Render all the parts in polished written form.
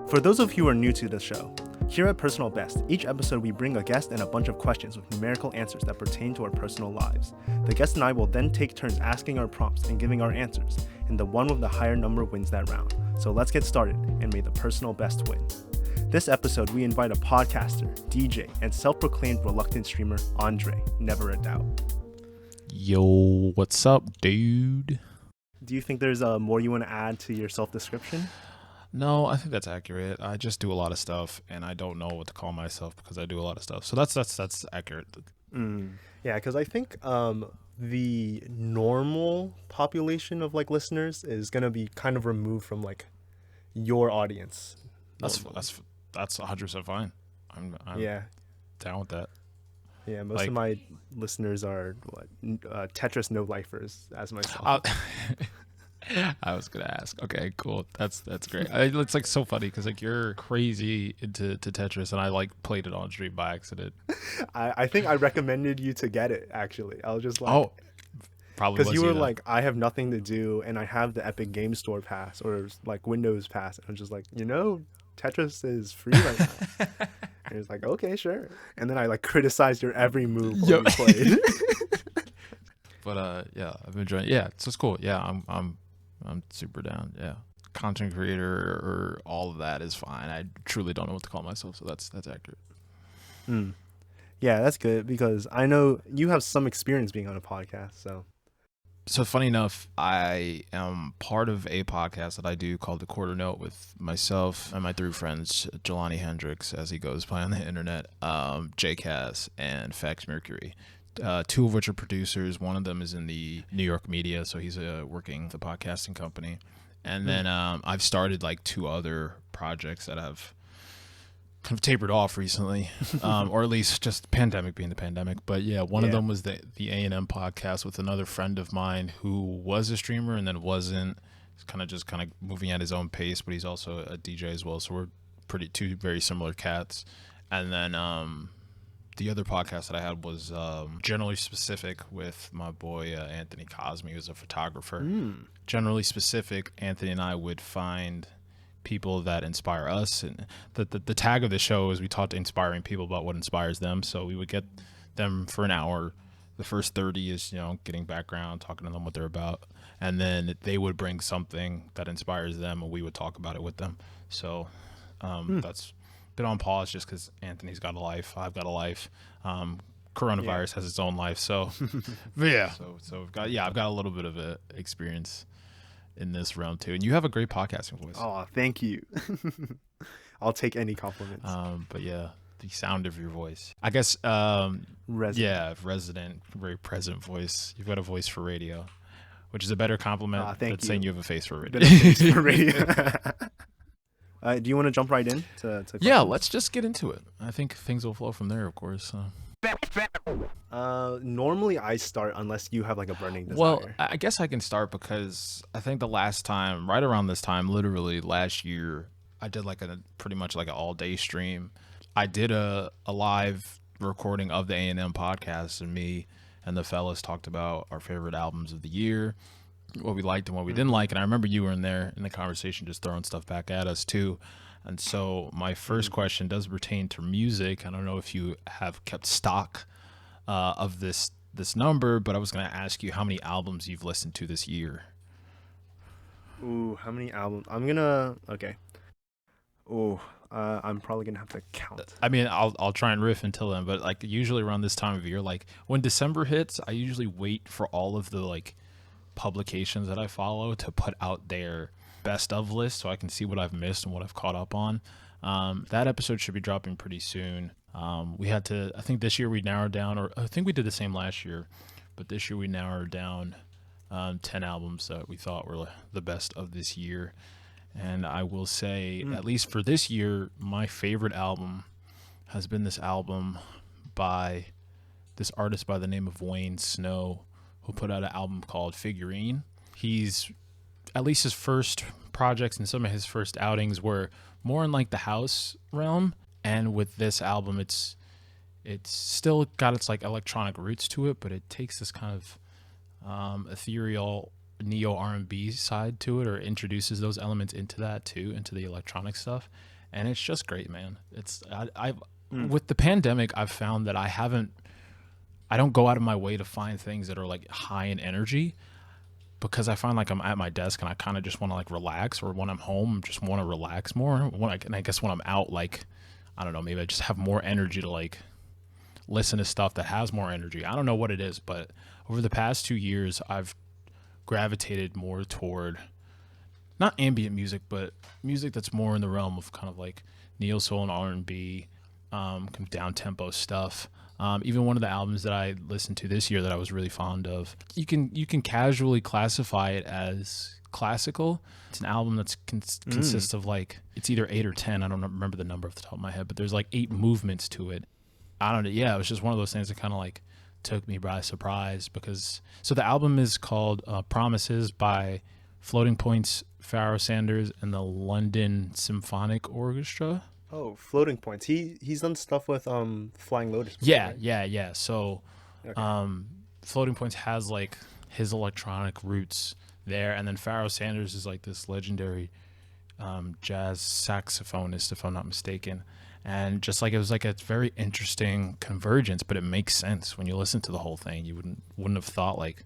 For those of you who are new to the show, here at Personal Best, each episode we bring a guest and a bunch of questions with numerical answers that pertain to our personal lives. The guest and I will then take turns asking our prompts and giving our answers, and the one with the higher number wins that round. So let's get started, and may the personal best win. This episode, we invite a podcaster, DJ, and self-proclaimed reluctant streamer, Andre, Neveradought. Yo, what's up, dude? Do you think there's more you want to add to your self-description? No, I think that's accurate. I just do a lot of stuff, and I don't know what to call myself because I do a lot of stuff. So that's accurate. Yeah, because I think the normal population of like listeners is gonna be kind of removed from like your audience. That's 100% fine. I'm yeah, down with that. Yeah, most of my listeners are Tetris no-lifers as myself. I was gonna ask. Okay, cool. That's great. It's like so funny because like you're crazy into Tetris, and I like played it on stream by accident. I think I recommended you to get it. Actually, I was just like, probably because you were like, I have nothing to do, and I have the Epic Game Store pass or like Windows pass. And I'm just like, Tetris is free right now. And he was like, okay, sure. And then I like criticized your every move when you played. But yeah, I've been enjoying. Yeah, so it's cool. Yeah, I'm super down. Yeah, content creator or all of that is fine. I truly don't know what to call myself, so that's accurate. Yeah, that's good because I know you have some experience being on a podcast. So funny enough, I am part of a podcast that I do called The Quarter Note with myself and my three friends, Jelani Hendricks, as he goes by on the internet, JCass, and Fax Mercury. Two of which are producers. One of them is in the New York media, so he's working the podcasting company. And then I've started like two other projects that have kind of tapered off recently, or at least just pandemic being the pandemic. But yeah, one of them was the A&M podcast with another friend of mine who was a streamer and then wasn't. He's kind of moving at his own pace, but he's also a DJ as well. So we're two very similar cats. And then the other podcast that I had was Generally Specific with my boy Anthony Cosme, who's a photographer. Generally Specific, Anthony and I would find people that inspire us, and the tag of the show is we talk to inspiring people about what inspires them. So we would get them for an hour. The first 30 is getting background, talking to them what they're about, and then they would bring something that inspires them, and we would talk about it with them. So that's been on pause just because Anthony's got a life, I've got a life, coronavirus has its own life, so yeah, so I've got a little bit of a experience in this realm too, and you have a great podcasting voice. Oh, thank you. I'll take any compliments. But yeah, the sound of your voice, I guess, resident, very present voice. You've got a voice for radio, which is a better compliment than saying you have a face for radio. Do you want to jump right in to yeah, let's just get into it. I think things will flow from there, of course. Normally I start unless you have like a burning desire. Well, I guess I can start because I think the last time, right around this time, literally last year, I did like pretty much like an all-day stream. I did a live recording of the A&M podcast, and me and the fellas talked about our favorite albums of the year, what we liked and what we didn't like. And I remember you were in there in the conversation just throwing stuff back at us too. And so my first question does pertain to music. I don't know if you have kept stock of this number, but I was going to ask you how many albums you've listened to this year. Ooh, how many albums? I'm probably gonna have to count. I mean, I'll try and riff until then, but like usually around this time of year, like when December hits, I usually wait for all of the like publications that I follow to put out their best of list so I can see what I've missed and what I've caught up on. That episode should be dropping pretty soon. I think this year we narrowed down, or I think we did the same last year, but this year we narrowed down 10 albums that we thought were the best of this year. And I will say, at least for this year, my favorite album has been this album by this artist by the name of Wayne Snow, who put out an album called Figurine. He's, at least his first projects and some of his first outings were more in like the house realm. And with this album, it's still got its like electronic roots to it, but it takes this kind of ethereal neo R&B side to it, or introduces those elements into that too, into the electronic stuff. and it's just great, man. I've with the pandemic, I've found that I don't go out of my way to find things that are like high in energy, because I find like I'm at my desk and I kind of just want to like relax, or when I'm home, just want to relax more. And I guess when I'm out, like, I don't know, maybe I just have more energy to like listen to stuff that has more energy. I don't know what it is, but over the past 2 years, I've gravitated more toward not ambient music, but music that's more in the realm of kind of like neo soul and R&B, kind of down tempo stuff. Even one of the albums that I listened to this year that I was really fond of, you can casually classify it as classical. It's an album that's consists of like, it's either 8 or 10. I don't remember the number off the top of my head, but there's like 8 movements to it. I don't know. Yeah, it was just one of those things that kind of like took me by surprise, because so the album is called Promises by Floating Points, Pharoah Sanders, and the London Symphonic Orchestra. Oh, Floating Points. He's done stuff with Flying Lotus before, Yeah, right? yeah. So Floating Points has like his electronic roots there, and then Pharoah Sanders is like this legendary jazz saxophonist, if I'm not mistaken. And just like, it was like a very interesting convergence, but it makes sense when you listen to the whole thing. You wouldn't have thought like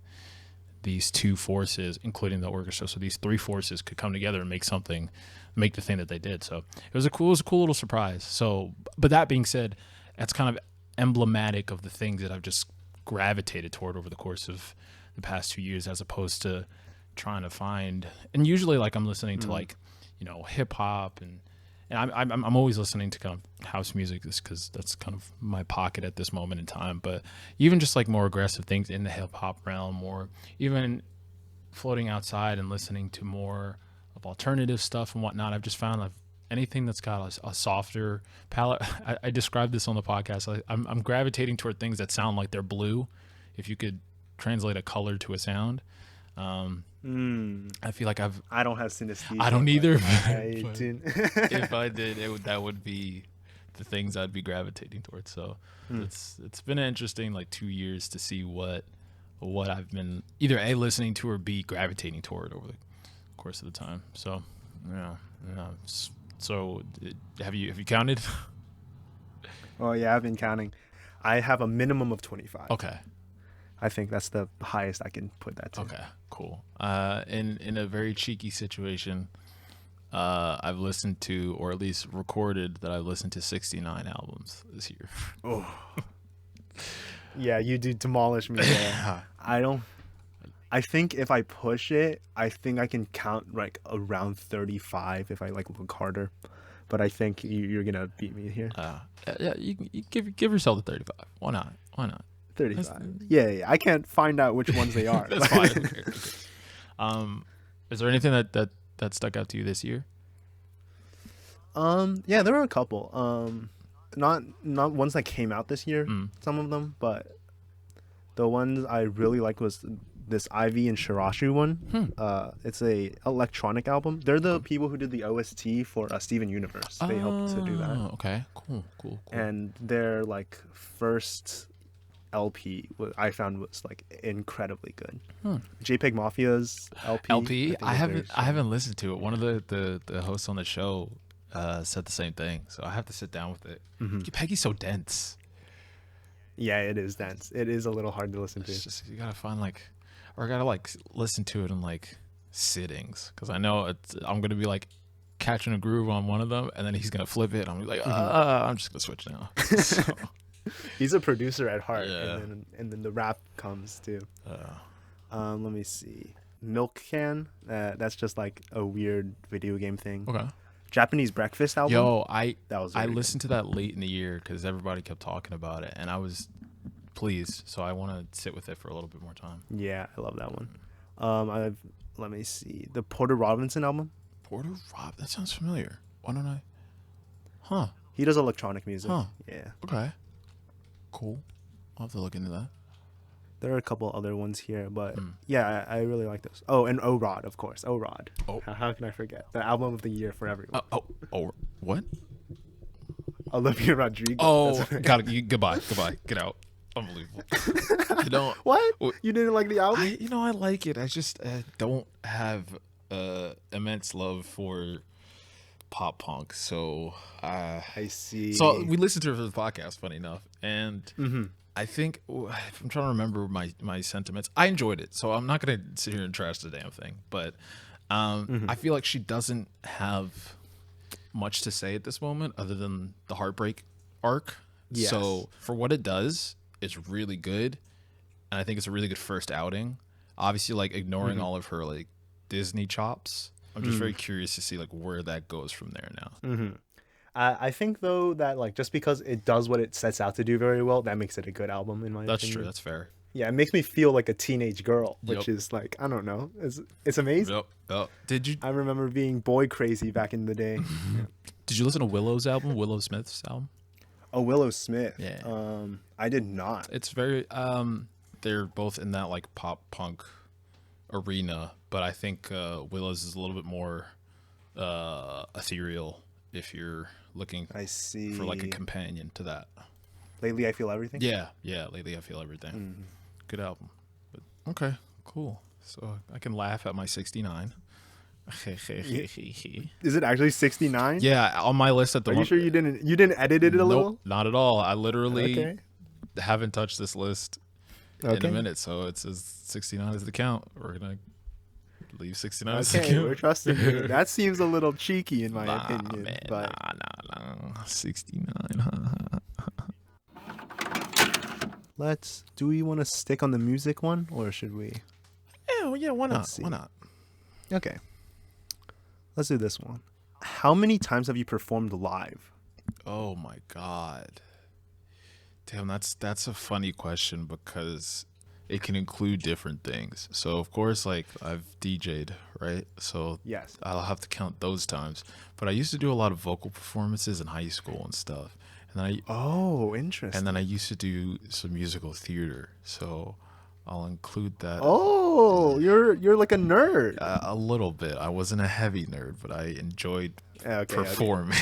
these two forces, including the orchestra, so these 3 forces could come together and make the thing that they did. So it was a cool little surprise. So, but that being said, that's kind of emblematic of the things that I've just gravitated toward over the course of the past 2 years, as opposed to trying to find. And usually, like, I'm listening to like, you know, hip hop, and I'm always listening to kind of house music, just because that's kind of my pocket at this moment in time. But even just like more aggressive things in the hip hop realm, or even floating outside and listening to more of alternative stuff and whatnot, I've just found anything that's got a softer palette. I described this on the podcast. I'm gravitating toward things that sound like they're blue, if you could translate a color to a sound. I feel like I don't have synesthesia. I don't either. But If I did, that would be the things I'd be gravitating towards. So it's been an interesting like 2 years to see what I've been either A, listening to, or B, gravitating toward over the course of the time. So yeah. So have you counted? Oh yeah, I've been counting. I have a minimum of 25. Okay. I think that's the highest I can put that to. Okay, cool. In a very cheeky situation, I've listened to, or at least recorded that I've listened to 69 albums this year. Oh. Yeah, you do demolish me there. I think if I push it, I think I can count like around 35 if I like look harder. But I think you're gonna beat me here. Yeah, you give yourself the 35. Why not? 35. Yeah. I can't find out which ones they are. That's fine. Okay. Is there anything that stuck out to you this year? Yeah, there were a couple. Not ones that came out this year, some of them, but the ones I really liked was this Ivy and Shirashu one. It's a electronic album. They're the people who did the OST for Steven Universe. They helped to do that. Okay, cool. And their like first LP I found was like incredibly good. JPEG Mafia's LP. I haven't listened to it. One of the hosts on the show said the same thing, so I have to sit down with it. Peggy's so dense. Yeah, it is dense. It is a little hard to listen to. It's just, you gotta find I gotta like listen to it in like sittings, because I know I'm gonna be like catching a groove on one of them, and then he's gonna flip it. And I'm like, I'm just gonna switch now. So. He's a producer at heart, Yeah. and then the rap comes too. Let me see. Milk Can. That's just like a weird video game thing. Okay. Japanese Breakfast album. Yo, that was I really listened to that late in the year because everybody kept talking about it, and I was pleased. So I want to sit with it for a little bit more time. good. Yeah, I love that one. Let me see. The Porter Robinson album. That sounds familiar. Why don't I? Huh. He does electronic music. Huh. Yeah. Okay. Cool. I'll have to look into that. There are a couple other ones here, but yeah, I really like those. Oh, and O-Rod, of course. O-Rod. Oh. How can I forget? The album of the year for everyone. What? Olivia Rodrigo. Oh, That's right. got it. Goodbye. Get out. Unbelievable. You know What? You didn't like the album? I like it. I just don't have immense love for pop punk. So I see. so we listened to it for the podcast, funny enough, and I think if I'm trying to remember my sentiments, I enjoyed it. So I'm not gonna sit here and trash the damn thing, but I feel like she doesn't have much to say at this moment other than the heartbreak arc. Yes. So for what it does, it's really good, and I think it's a really good first outing. Obviously, like ignoring all of her like Disney chops, I'm just very curious to see like where that goes from there now. I think though that like just because it does what it sets out to do very well, that makes it a good album in my That's opinion. true. That's fair. Yeah, it makes me feel like a teenage girl, which Yep. is like, I don't know, it's amazing. Yep. Did you I remember being boy crazy back in the day. Yeah. did you listen to Willow's album, Willow Smith's album? Oh, Willow Smith. Yeah. I did not. It's very they're both in that like pop punk arena, but I think Willow's is a little bit more ethereal if you're looking I see. for like a companion to that. Lately, I Feel Everything. Yeah, Lately I Feel Everything. Good album. But, okay, cool. So I can laugh at my 69. Is it actually 69? Yeah, on my list at the Are you moment. sure you didn't edit it a Nope, little? not at all. I literally Okay. haven't touched this list in Okay. a minute, so it says 69 is the count. We're gonna leave 69 as the Okay, count. we're trusting you. That seems a little cheeky in my Nah, opinion. man, But nah. 69. do we want to stick on the music one or should we? Yeah, why not? Let's see. Why not? Okay. Let's do this one. How many times have you performed live? Oh my god. Damn, that's a funny question because it can include different things. So of course, like I've DJ'd, right? So Yes. I'll have to count those times. But I used to do a lot of vocal performances in high school and stuff. Oh, interesting. And then I used to do some musical theater. So I'll include that. Oh, you're like a nerd. A little bit. I wasn't a heavy nerd, but I enjoyed Okay. performing.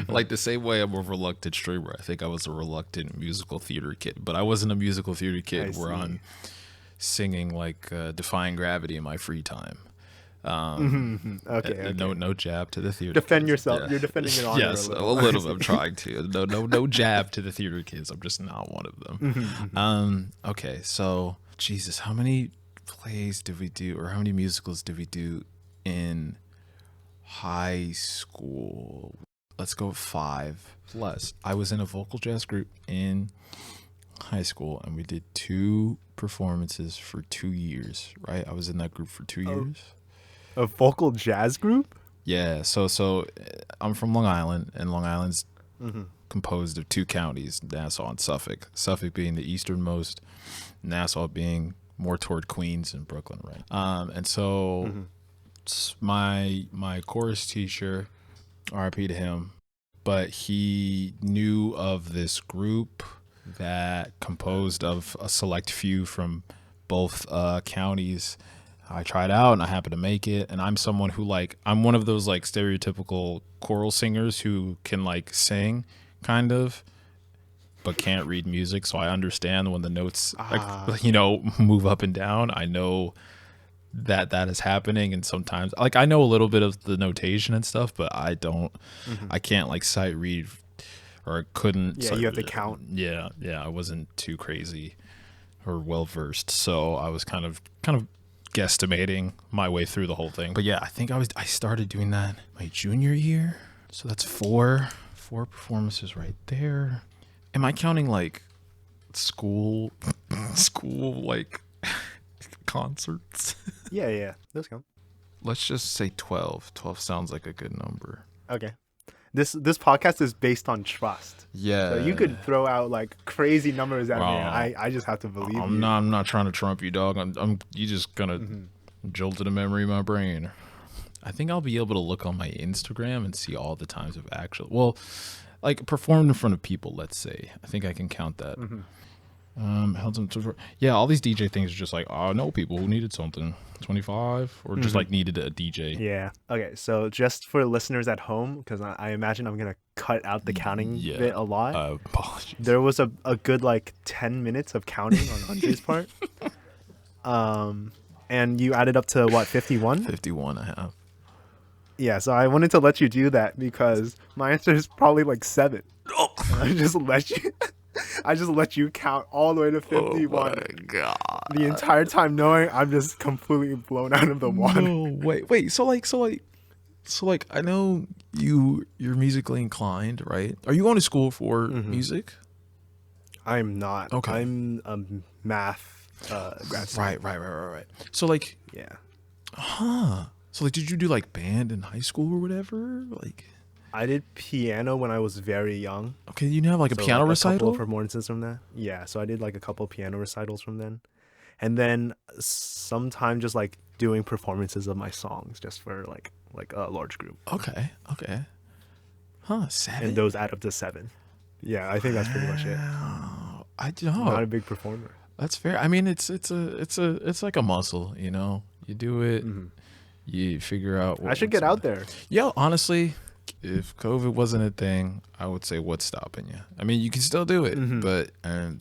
Like the same way I'm a reluctant streamer. I think I was a reluctant musical theater kid, but I wasn't a musical theater kid where I'm singing like Defying Gravity in my free time. Okay. No jab to the theater. Defend kids. yourself. Yeah. You're defending your honor Yes, a a little. little bit. I'm trying to. No jab to the theater kids. I'm just not one of them. Okay, so Jesus, how many plays did we do, or how many musicals did we do in high school? Let's go 5 plus. I was in a vocal jazz group in high school, and we did 2 performances for 2 years. Right, I was in that group for 2 years. A vocal jazz group? Yeah, so I'm from Long Island, and Long Island's composed of 2 counties, Nassau and Suffolk. Suffolk being the easternmost, Nassau being more toward Queens and Brooklyn, right? And so my chorus teacher, RIP to him, but he knew of this group that composed of a select few from both counties. I tried out and I happened to make it, and I'm someone who I'm one of those like stereotypical choral singers who can like sing kind of but can't read music, so I understand when the notes move up and down. I know that is happening, and sometimes like I know a little bit of the notation and stuff, but I can't like sight read, or couldn't. Yeah, you have to count. Yeah, I wasn't too crazy or well versed, so I was kind of guesstimating my way through the whole thing. But yeah, I think I started doing that my junior year. So that's 4 performances right there. Am I counting like school like concerts? Yeah. Those count. Let's just say 12. 12 sounds like a good number. Okay. This podcast is based on trust. Yeah. So you could throw out like crazy numbers at me. Wow. I just have to believe you. I'm not trying to trump you, dog. You just gonna jolt to the memory of my brain. I think I'll be able to look on my Instagram and see all the times I've actually like performed in front of people, let's say. I think I can count that. Held them to, all these DJ things are just like, I know people who needed something, 25, or just like needed a DJ. Yeah. Okay. So just for listeners at home, because I imagine I'm gonna cut out the counting bit a lot. Apologies. There was a good like 10 minutes of counting on Andre's part. And you added up to what, 51? 51 and a half. Yeah, so I wanted to let you do that because my answer is probably like 7. And I just let you I just let you count all the way to 51 God. the entire time knowing I'm just completely blown out of the water. No, wait. So like, I know you're musically inclined, right? Are you going to school for music? I'm not. Okay. I'm a math grad student. Right. So like, Yeah. so like, did you do like band in high school or whatever? Like, I did piano when I was very young. okay, you have like a So, piano like, a recital? couple of performances from that. Yeah, so I did like a couple piano recitals from then. And then sometime just like doing performances of my songs just for like a large group. Okay. Huh, 7? And those add up to 7. Yeah, I think that's pretty much it. Wow. I don't Not know. a big performer. That's fair. I mean, it's like a muscle, you know. You do it, you figure out. I should get out there. Yeah, honestly, if COVID wasn't a thing, I would say what's stopping you. I mean, you can still do it, but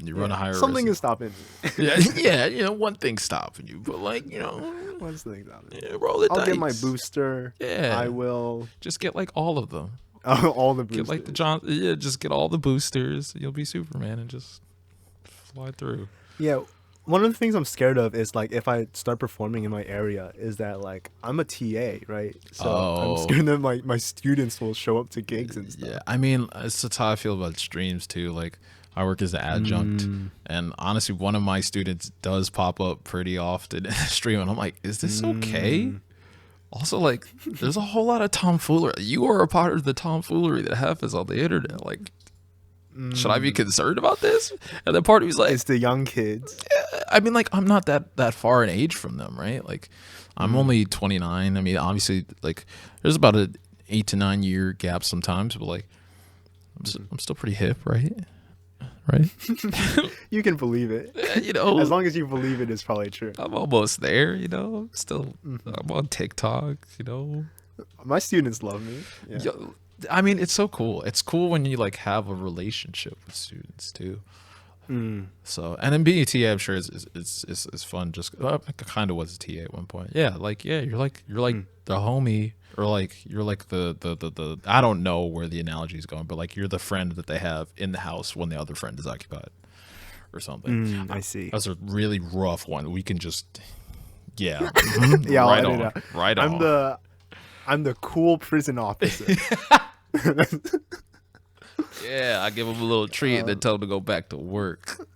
you run a higher Something risk. is stopping me. Yeah, you know, one thing's stopping you, but like, you know, One thing stopping me. yeah, roll the dice. I'll get my booster. Yeah. I will. Just get like all of them. All the Get boosters. like the just get all the boosters. You'll be Superman and just fly through. Yeah, one of the things I'm scared of is like if I start performing in my area is that like I'm a TA, right? So Oh. I'm scared that my students will show up to gigs and stuff. Yeah, I mean, that's how I feel about streams too. Like, I work as an adjunct, and honestly, one of my students does pop up pretty often in a stream, and I'm like, is this okay? Also, like, there's a whole lot of tomfoolery. You are a part of the tomfoolery that happens on the internet. Like, should I be concerned about this? And then part of me's like, It's the young kids. I mean, like, I'm not that far in age from them, right? Like, I'm only 29. I mean, obviously, like, there's about an 8 to 9 year gap sometimes, but like, I'm still pretty hip, right? Right? You can believe it. You know, As long as you believe it, it's probably true. I'm almost there. You know, I'm still I'm on TikTok. You know, My students love me. Yeah. Yo, I mean, it's so cool. It's cool when you like have a relationship with students too. So, and then being a TA, I'm sure is fun. Just I kind of was a TA at one point. Yeah, like you're like the homie, or like you're like the I don't know where the analogy is going, but like you're the friend that they have in the house when the other friend is occupied, or something. I see. That's a really rough one. We can just Yeah, right I'll on, edit out. right on. I'm the cool prison officer. Yeah, I give them a little treat and then tell them to go back to work.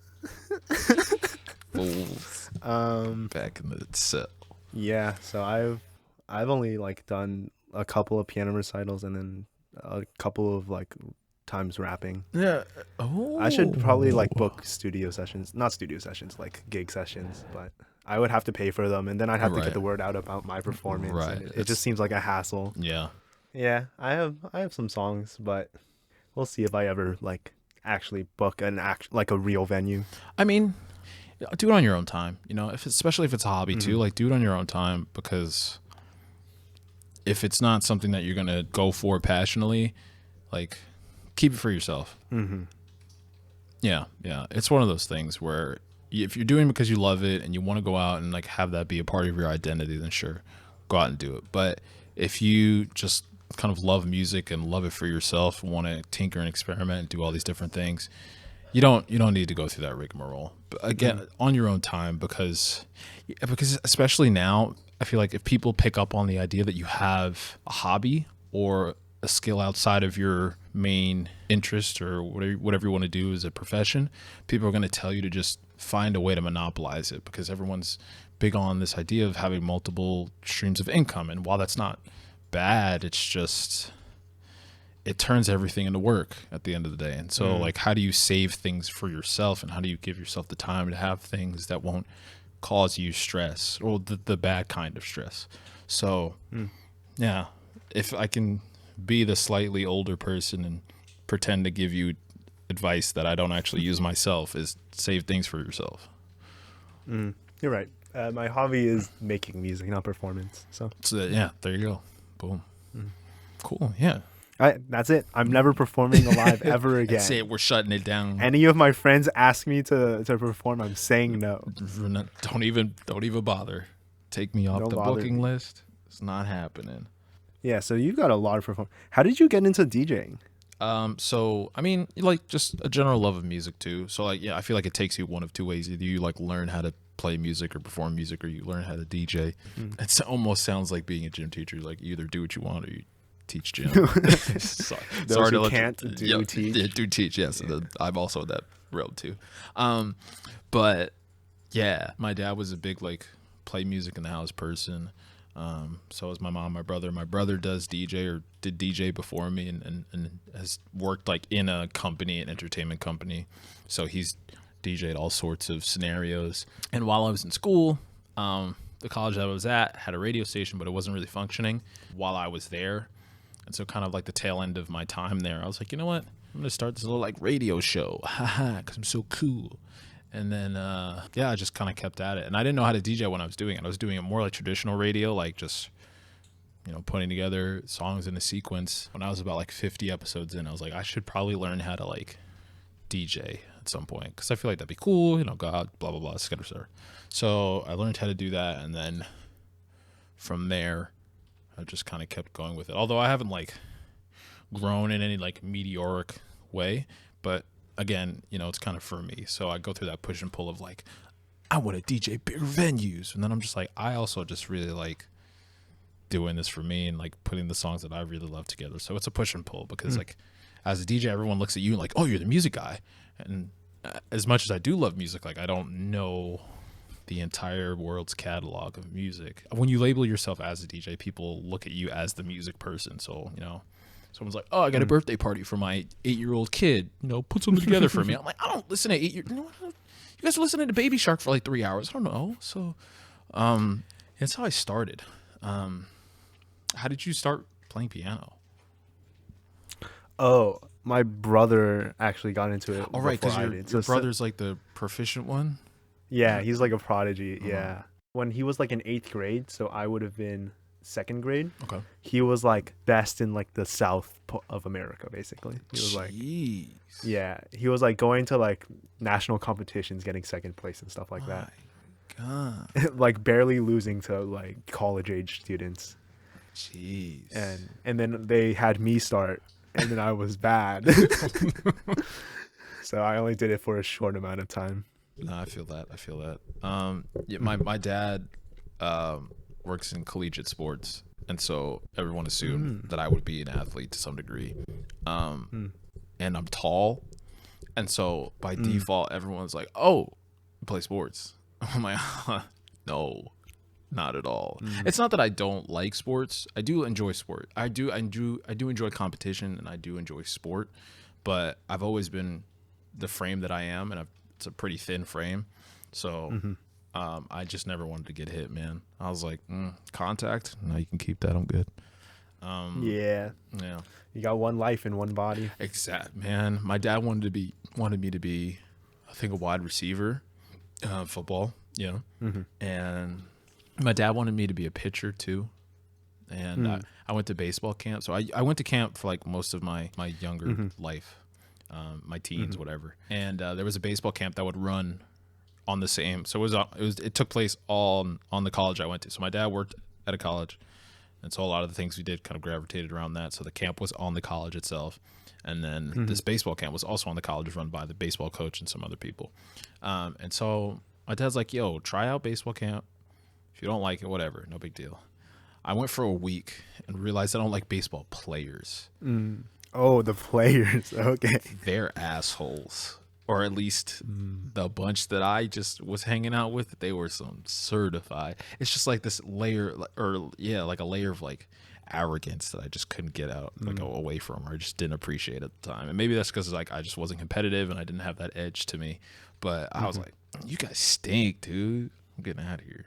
Fools. Back in the cell. Yeah, so I've only like done a couple of piano recitals and then a couple of like times rapping. Yeah. Oh. I should probably like book studio sessions, not studio sessions, like gig sessions, but I would have to pay for them and then I'd have to Right. get the word out about my performance. Right. And it just seems like a hassle. Yeah. Yeah, I have some songs, but we'll see if I ever like actually book like a real venue. I mean, do it on your own time. You know, especially if it's a hobby too. Like, do it on your own time, because if it's not something that you're gonna go for passionately, like, keep it for yourself. Yeah. It's one of those things where if you're doing it because you love it and you want to go out and like have that be a part of your identity, then sure, go out and do it. But if you just kind of love music and love it for yourself, want to tinker and experiment and do all these different things, you don't need to go through that rigmarole. But again, on your own time, because especially now, I feel like if people pick up on the idea that you have a hobby or a skill outside of your main interest or whatever you want to do as a profession, people are going to tell you to just find a way to monopolize it, because everyone's big on this idea of having multiple streams of income. And while that's not bad, it's just, it turns everything into work at the end of the day. And so like, how do you save things for yourself, and how do you give yourself the time to have things that won't cause you stress, or the bad kind of stress? So yeah, if I can be the slightly older person and pretend to give you advice that I don't actually use myself, is save things for yourself. You're right. My hobby is making music, not performance. So Yeah, there you go. Boom. Cool. Yeah. that's it. I'm never performing live ever again. That's it. We're shutting it down. Any of my friends ask me to perform, I'm saying no. Don't even bother. Take me off Don't the bother booking me. list. It's not happening. Yeah, so you've got a lot of perform. How did you get into DJing? So I mean, like just a general love of music too. So like, yeah, I feel like it takes you one of two ways. Either you like learn how to play music or perform music, or you learn how to DJ. Mm. It almost sounds like being a gym teacher. Like you either do what you want or you teach gym. sorry, Those sorry who to can't do teach. Yeah, do teach. Yes, yeah. I'm also that road too. But yeah, my dad was a big like play music in the house person. So was my mom, my brother. My brother does DJ or did DJ before me and has worked like in a company, an entertainment company. So he's DJ'd all sorts of scenarios. And while I was in school, the college that I was at had a radio station, but it wasn't really functioning while I was there. And so kind of like the tail end of my time there, I was like, you know what? I'm going to start this little like radio show. Haha, because I'm so cool. And then, I just kind of kept at it. And I didn't know how to DJ when I was doing it. I was doing it more like traditional radio, like just, putting together songs in a sequence. When I was about like 50 episodes in, I was like, I should probably learn how to like DJ at some point because I feel like that'd be cool, God, blah, blah, blah, et cetera. So I learned how to do that. And then from there, I just kind of kept going with it. Although I haven't like grown in any like meteoric way, but again, it's kind of for me. So I go through that push and pull of like, I want to DJ bigger venues. And then I'm just like, I also just really like doing this for me and like putting the songs that I really love together. So it's a push and pull because like as a DJ, everyone looks at you like, oh, you're the music guy. And as much as I do love music, like I don't know the entire world's catalog of music. When you label yourself as a DJ, people look at you as the music person. So, someone's like, oh, I got a birthday party for my 8-year-old kid. Put something together for me. I'm like, I don't listen to 8-year. You guys are listening to Baby Shark for like 3 hours. I don't know. So, that's how I started. How did you start playing piano? Oh, my brother actually got into it. Oh, right, because your So brother's like the proficient one. yeah, he's like a prodigy. Yeah, when he was like in 8th grade, so I would have been 2nd grade. Okay. He was like best in like the South of America, basically. He was like, yeah, he was like going to like national competitions, getting 2nd place and stuff like that. God. Like barely losing to like college age students. Jeez. And then they had me start, and then I was bad. So I only did it for a short amount of time. No, I feel that. Yeah, my dad works in collegiate sports, and so everyone assumed that I would be an athlete to some degree. And I'm tall, and so by default, everyone's like, "Oh, you play sports." I'm like, "No, not at all." It's not that I don't like sports. I do enjoy sport. I do enjoy competition, and I do enjoy sport. But I've always been the frame that I am, and it's a pretty thin frame, so I just never wanted to get hit, man. I was like, contact? No, you can keep that. I'm good. Yeah. You got one life in one body. Exact, man. My dad wanted me to be, I think, a wide receiver, football. And my dad wanted me to be a pitcher too. And I went to baseball camp, so I went to camp for like most of my younger life. My teens, whatever. And there was a baseball camp that would run on the same. So it took place all on the college I went to. So my dad worked at a college, and so a lot of the things we did kind of gravitated around that. So the camp was on the college itself, and then this baseball camp was also on the college, run by the baseball coach and some other people. And so my dad's like, "Yo, try out baseball camp. If you don't like it, whatever, no big deal." I went for a week and realized I don't like baseball players. Oh, the players. Okay. They're assholes. Or at least the bunch that I just was hanging out with, they were some certified. It's just like this layer, like a layer of like arrogance that I just couldn't get out, like away from, or I just didn't appreciate at the time. And maybe that's because like I just wasn't competitive and I didn't have that edge to me. But I was like, you guys stink, dude. I'm getting out of here.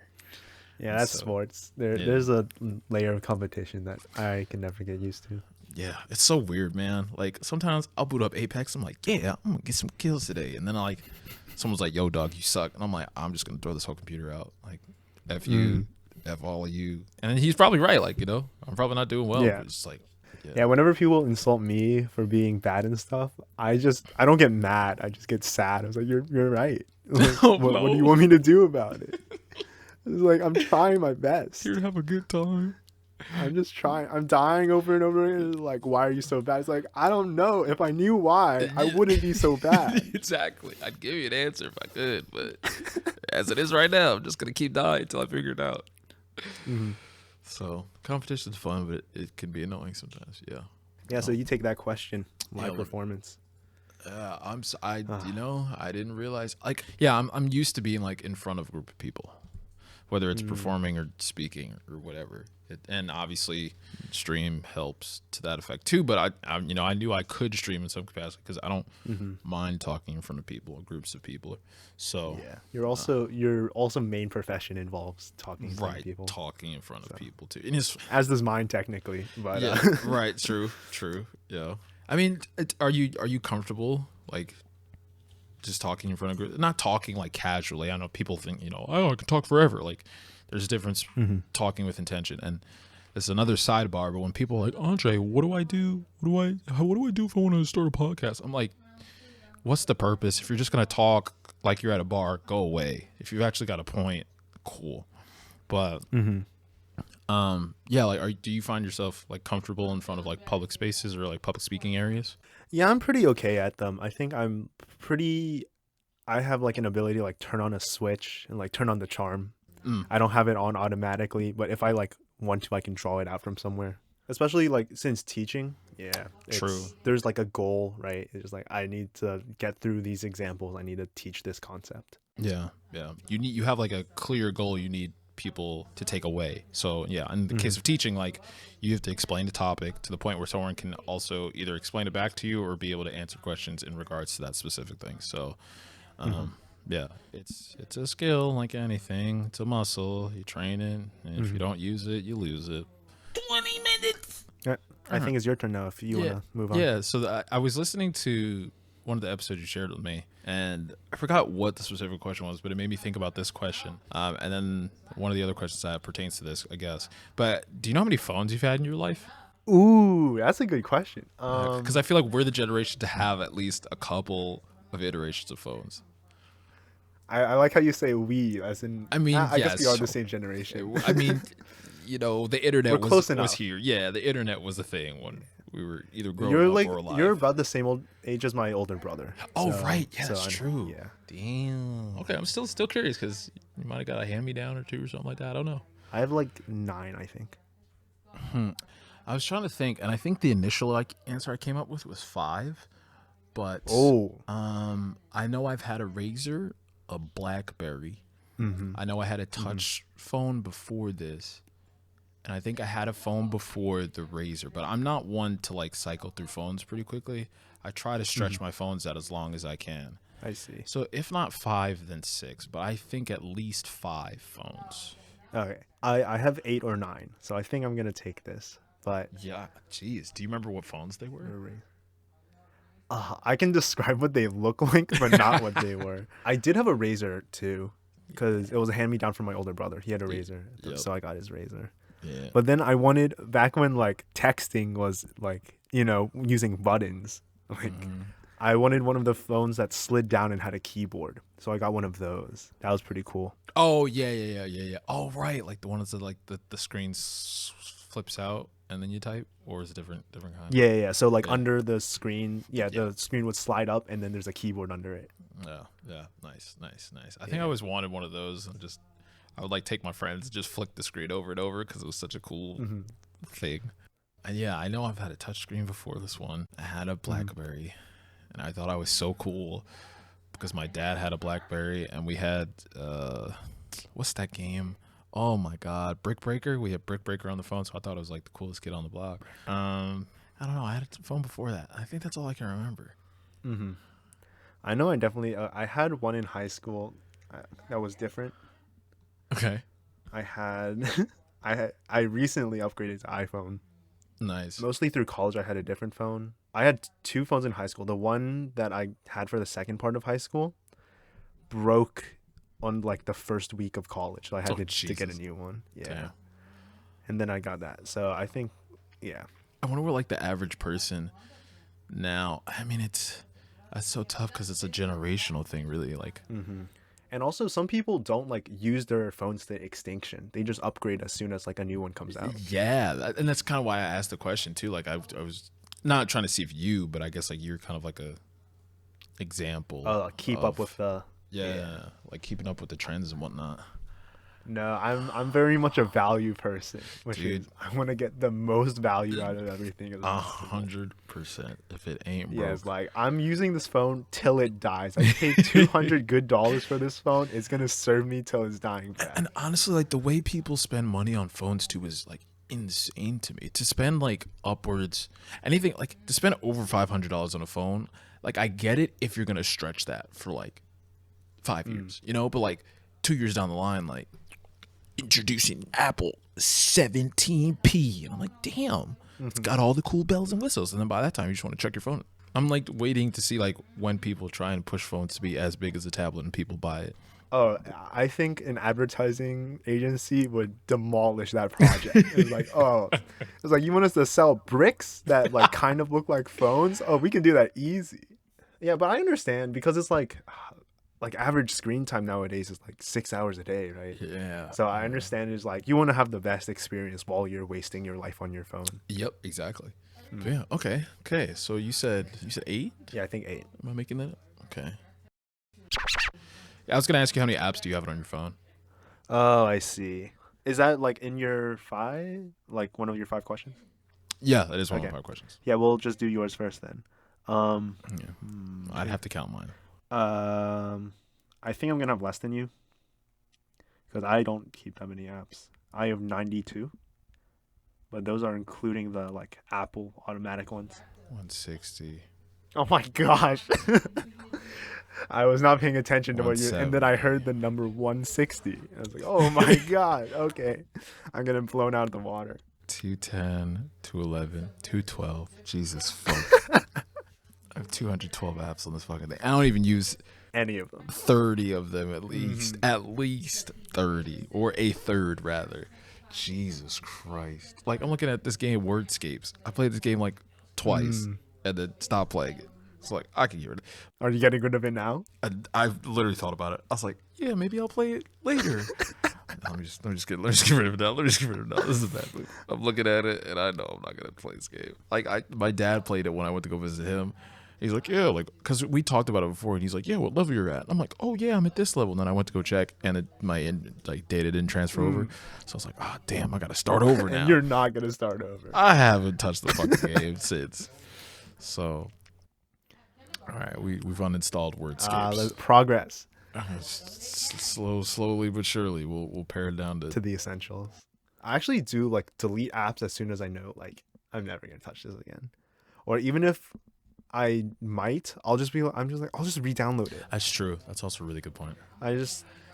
Yeah, that's sports. There's a layer of competition that I can never get used to. Yeah, it's so weird, man. Like sometimes I'll boot up Apex. I'm like, yeah, I'm gonna get some kills today, and then someone's like, yo, dog, you suck, and I'm like, I'm just gonna throw this whole computer out. Like, f you, f all of you, and he's probably right. Like, I'm probably not doing well. Yeah. But it's just like, yeah. Whenever people insult me for being bad and stuff, I don't get mad. I just get sad. I was like, you're right. Like, what do you want me to do about it? It's like I'm trying my best. Here to have a good time. I'm just trying. I'm dying over and over again. Like, why are you so bad? It's like, I don't know. If I knew why, I wouldn't be so bad. Exactly. I'd give you an answer if I could, but as it is right now, I'm just gonna keep dying until I figure it out. Mhm. So competition's fun, but it can be annoying sometimes. Yeah. Yeah, so you take that question, live Yeah, performance. I didn't realize, like, yeah, I'm used to being like in front of a group of people, whether it's performing or speaking or whatever. And obviously stream helps to that effect too, but I knew I could stream in some capacity because I don't mind talking in front of people or groups of people. So Yeah, your also main profession involves talking in front of right, people, talking in front of people too. And it's as does mine technically. But yeah, right, true. Yeah. I mean, are you comfortable like just talking in front of group? Not talking like casually. I know people think, oh, I can talk forever. Like there's a difference talking with intention. And it's another sidebar, but when people are like, Andre, what do I do? What do I do if I want to start a podcast? I'm like, what's the purpose? If you're just going to talk like you're at a bar, go away. If you've actually got a point, cool. But yeah, like do you find yourself like comfortable in front of like public spaces or like public speaking areas? yeah, I'm pretty okay at them. I think I have like an ability to like turn on a switch and like turn on the charm. I don't have it on automatically, but if I like want to, I can draw it out from somewhere. Especially like since teaching, True. There's like a goal, right? It's just like I need to get through these examples. I need to teach this concept. Yeah. You have like a clear goal you need people to take away. So yeah, in the case of teaching, like you have to explain the topic to the point where someone can also either explain it back to you or be able to answer questions in regards to that specific thing. So yeah, it's a skill like anything. It's a muscle. You train it, and if you don't use it, you lose it. 20 minutes. I think it's your turn now if you want to move on. Yeah, so I was listening to one of the episodes you shared with me, and I forgot what the specific question was, but it made me think about this question. And then one of the other questions that pertains to this, I guess. But do you know how many phones you've had in your life? Ooh, that's a good question. Because I feel like we're the generation to have at least a couple of iterations of phones. I like how you say we, as in. I mean, I guess yes. we are the same generation. I mean, the internet We're close was enough. here. Yeah, the internet was a thing when we were either growing You're up like or alive. you're about the same old age as my older brother. Oh, So- right. Yeah, so that's I'm- true. Yeah, Damn. Okay, I'm still curious because you might have got a hand-me-down or two or something like that. I don't know. I have like 9, I think. I was trying to think, and I think the initial answer I came up with was 5. But Oh, I know I've had a Razor, a BlackBerry. I know I had a touch phone before this, and I think I had a phone before the Razor. But I'm not one to like cycle through phones pretty quickly. I try to stretch my phones out as long as I can. I see. So if not 5, then 6. But I think at least 5 phones. Okay, I have 8 or 9, so I think I'm gonna take this. But Yeah, jeez. Do you remember what phones they were? I can describe what they look like, but not what they were. I did have a Razor too, because it was a hand-me-down from my older brother. He had a Razor, Yep. so I got his Razor. Yeah. But then I wanted, back when like texting was like, using buttons, like I wanted one of the phones that slid down and had a keyboard. So I got one of those. That was pretty cool. Oh yeah. Oh right, like the ones that like the screen flips out and then you type, or is it different kind? Yeah. So like Yeah. under the screen, the screen would slide up and then there's a keyboard under it. Yeah. Nice. I think I always wanted one of those, and I would like take my friends and just flick the screen over and over because it was such a cool thing. And yeah, I know I've had a touch screen before this one. I had a BlackBerry, and I thought I was so cool because my dad had a BlackBerry, and we had what's that game? Oh my God, Brick Breaker. We had Brick Breaker on the phone, so I thought it was like the coolest kid on the block. I don't know. I had a phone before that. I think that's all I can remember. I know I definitely, I had one in high school that was different. Okay. I recently upgraded to iPhone. Nice. Mostly through college, I had a different phone. I had 2 phones in high school. The one that I had for the second part of high school broke on like the first week of college. So I had to get a new one. Yeah. Damn. And then I got that. So I think, yeah. I wonder what like the average person now. I mean, that's so tough because it's a generational thing, really. Like, And also, some people don't like use their phones to extinction. They just upgrade as soon as like a new one comes out. Yeah, and that's kind of why I asked the question too. Like I was not trying to see if you, but I guess like you're kind of like a example Keep up with of the. yeah, like keeping up with the trends and whatnot. No, I'm very much a value person, which Dude. is I want to get the most value out of everything as possible. 100%. If it ain't Yeah, broke, it's like I'm using this phone till it dies. I paid $200 for this phone. It's gonna serve me till it's dying. and honestly, like the way people spend money on phones too is like insane to me. To spend like upwards anything like to spend over $500 on a phone, like I get it if you're gonna stretch that for like 5 years, but like 2 years down the line, like introducing Apple 17P, and I'm like, damn, it's got all the cool bells and whistles, and then by that time you just want to check your phone. I'm like waiting to see like when people try and push phones to be as big as a tablet and people buy it. Oh, I think an advertising agency would demolish that project. It's like, it's like you want us to sell bricks that like kind of look like phones? Oh, we can do that easy. Yeah, but I understand because it's like average screen time nowadays is like 6 hours a day, right? Yeah. So I understand it's like you want to have the best experience while you're wasting your life on your phone. Yep, exactly. Yeah. Okay. So you said 8? Yeah, I think 8. Am I making that up? Okay. Yeah, I was gonna ask you how many apps do you have on your phone? Oh, I see. Is that like in your 5? Like one of your 5 questions? Yeah, that is one Okay. of my questions. Yeah, we'll just do yours first then. Yeah. I'd have to count mine. I think I'm gonna have less than you because I don't keep that many apps. I have 92, but those are including the like Apple automatic ones. 160. Oh my gosh. I was not paying attention to what you, and then I 170. heard the number 160. I was like, oh my god, okay. I'm getting blown out of the water. 210, 211, 212. Jesus fuck. I have 212 apps on this fucking thing. I don't even use Any of them. 30 of them at least. At least 30. Or a third, rather. Jesus Christ. Like, I'm looking at this game, Wordscapes. I played this game like twice and then stopped playing it. So, like, I can get rid of it. Are you getting rid of it now? I've literally thought about it. I was like, yeah, maybe I'll play it later. let me just get rid of it now. This is a bad move. I'm looking at it and I know I'm not gonna play this game. Like my dad played it when I went to go visit him. He's like, yeah, like, because we talked about it before, and he's like, yeah, what level you're at? And I'm like, oh yeah, I'm at this level. And then I went to go check, and my data didn't transfer over. So I was like, oh damn, I gotta start over now. And you're not gonna start over. I haven't touched the fucking game since. So, all right, we've uninstalled Wordscapes. Progress Slowly but surely, we'll pare it down to the essentials. I actually do like delete apps as soon as I know like I'm never gonna touch this again, or even if I might, I'll just re-download it. That's true. That's also a really good point.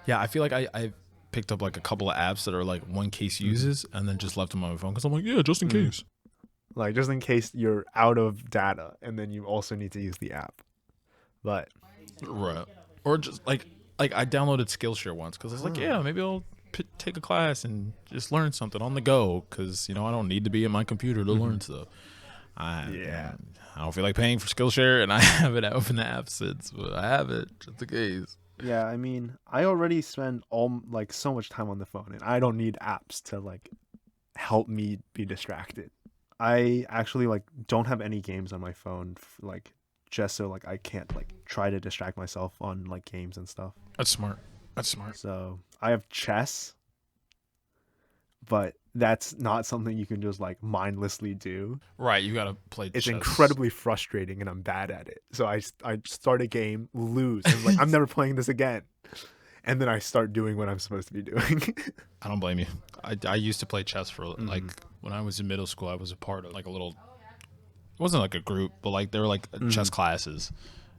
Yeah, I feel like I picked up like a couple of apps that are like one case uses and then just left them on my phone because I'm like, yeah, just in case. Like just in case you're out of data and then you also need to use the app. But right, or just like I downloaded Skillshare once because I was like, yeah, maybe I'll take a class and just learn something on the go because I don't need to be in my computer to learn stuff. I don't feel like paying for Skillshare, and I haven't opened the app since, but I have it just in case. Yeah, I mean, I already spend so much time on the phone, and I don't need apps to like help me be distracted. I actually like don't have any games on my phone, like just so like I can't like try to distract myself on like games and stuff. That's smart. So I have chess, but that's not something you can just like mindlessly do. Right, you gotta play It's chess. incredibly frustrating and I'm bad at it. So I start a game, lose, and like I'm never playing this again. And then I start doing what I'm supposed to be doing. I don't blame you. I used to play chess for like when I was in middle school. I was a part of like a little. It wasn't like a group, but like there were like chess classes,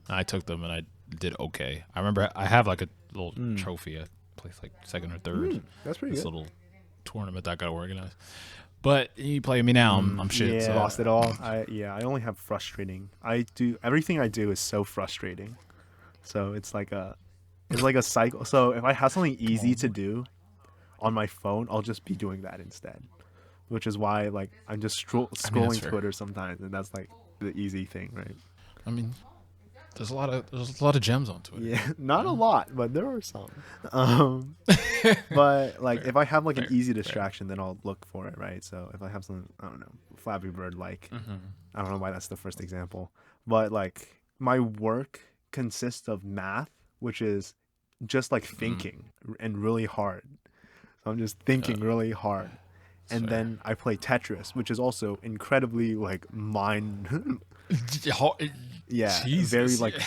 and I took them and I did okay. I remember I have like a little trophy. I placed like second or third. That's pretty this good. little tournament that got organized. But you play me now, I'm shit. Yeah, So. lost it all. I only have frustrating. Everything I do is so frustrating. So it's like a cycle. So if I have something easy to do on my phone, I'll just be doing that instead. Which is why like I'm just scrolling fair. Twitter sometimes, and that's like the easy thing, right? I mean, There's a lot of gems on Twitter. Yeah, not a lot, but there are some. But like if I have like an easy distraction, then I'll look for it, right? So if I have something, I don't know, Flappy Bird, like I don't know why that's the first example, but like my work consists of math, which is just like thinking and really hard. So I'm just thinking really hard. And then I play Tetris, which is also incredibly like mind yeah, Jesus, very like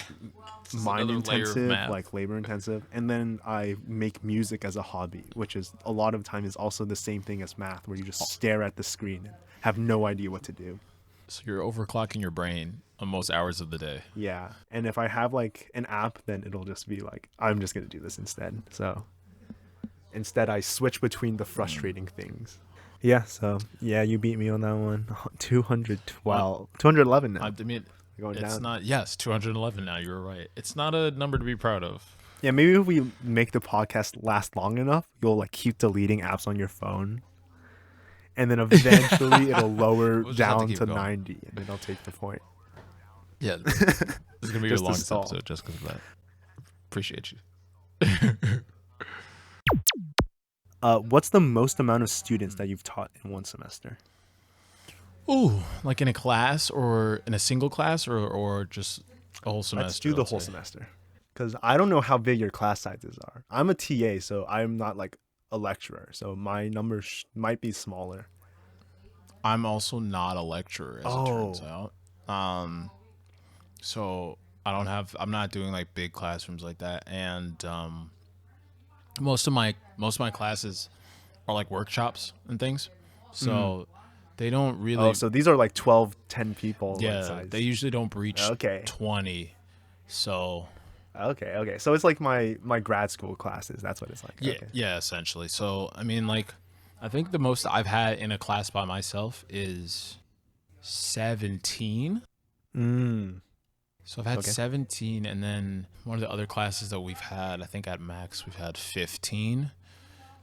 This is mind another layer of intensive, math. like labor intensive. And then I make music as a hobby, which is a lot of time is also the same thing as math, where you just stare at the screen and have no idea what to do. So you're overclocking your brain on most hours of the day. Yeah. And if I have like an app, then it'll just be like, I'm just going to do this instead. So instead I switch between the frustrating things. Yeah. So yeah, you beat me on that one. 211 now. I mean, Going it's down. not. Yes, 211 now. You're right. It's not a number to be proud of. Yeah, maybe if we make the podcast last long enough, you'll like keep deleting apps on your phone. And then eventually it'll lower We'll just have to down keep to going. 90 and then I'll take the point. Yeah, this is gonna be your Just to longest stall. episode just because of that. Appreciate you. What's the most amount of students that you've taught in one semester? Ooh, like in a class or in a single class or just a whole semester? Let's do the whole semester. Because I don't know how big your class sizes are. I'm a TA, so I'm not like a lecturer. So my numbers might be smaller. I'm also not a lecturer, as it turns out. So I'm not doing like big classrooms like that. And most of my classes are like workshops and things. So they don't really. Oh, so these are like 12, 10 people. Yeah, size. they usually don't breach Okay. 20. So Okay. So it's like my grad school classes. That's what it's like. yeah, Okay. yeah, essentially. So I mean, like, I think the most I've had in a class by myself is 17. So I've had 17, and then one of the other classes that we've had, I think at max we've had 15.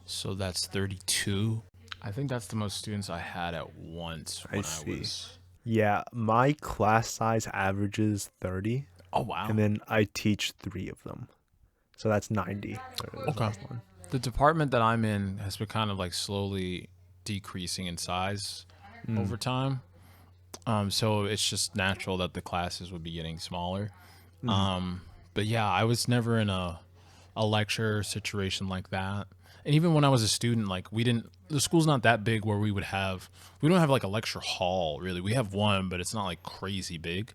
So that's 32. I think that's the most students I had at once when I was. Yeah, my class size averages 30. Oh wow. And then I teach 3 of them. So that's 90. Okay. The department that I'm in has been kind of like slowly decreasing in size over time. So it's just natural that the classes would be getting smaller. But yeah, I was never in a lecture situation like that. And even when I was a student, like the school's not that big where we don't have like a lecture hall really. We have one, but it's not like crazy big.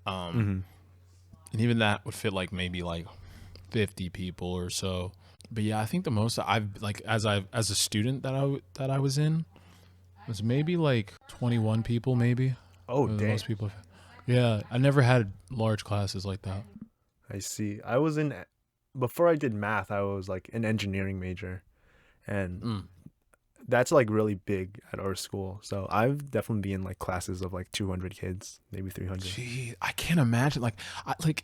And even that would fit like maybe like 50 people or so. But yeah, I think the most I've like as a student that I was in was maybe like 21 people maybe. Oh, The dang. most people. Yeah, I never had large classes like that. I see. I was before I did math, I was like an engineering major. And that's like really big at our school. So I've definitely been in like classes of like 200 kids, maybe 300. Gee, I can't imagine. Like,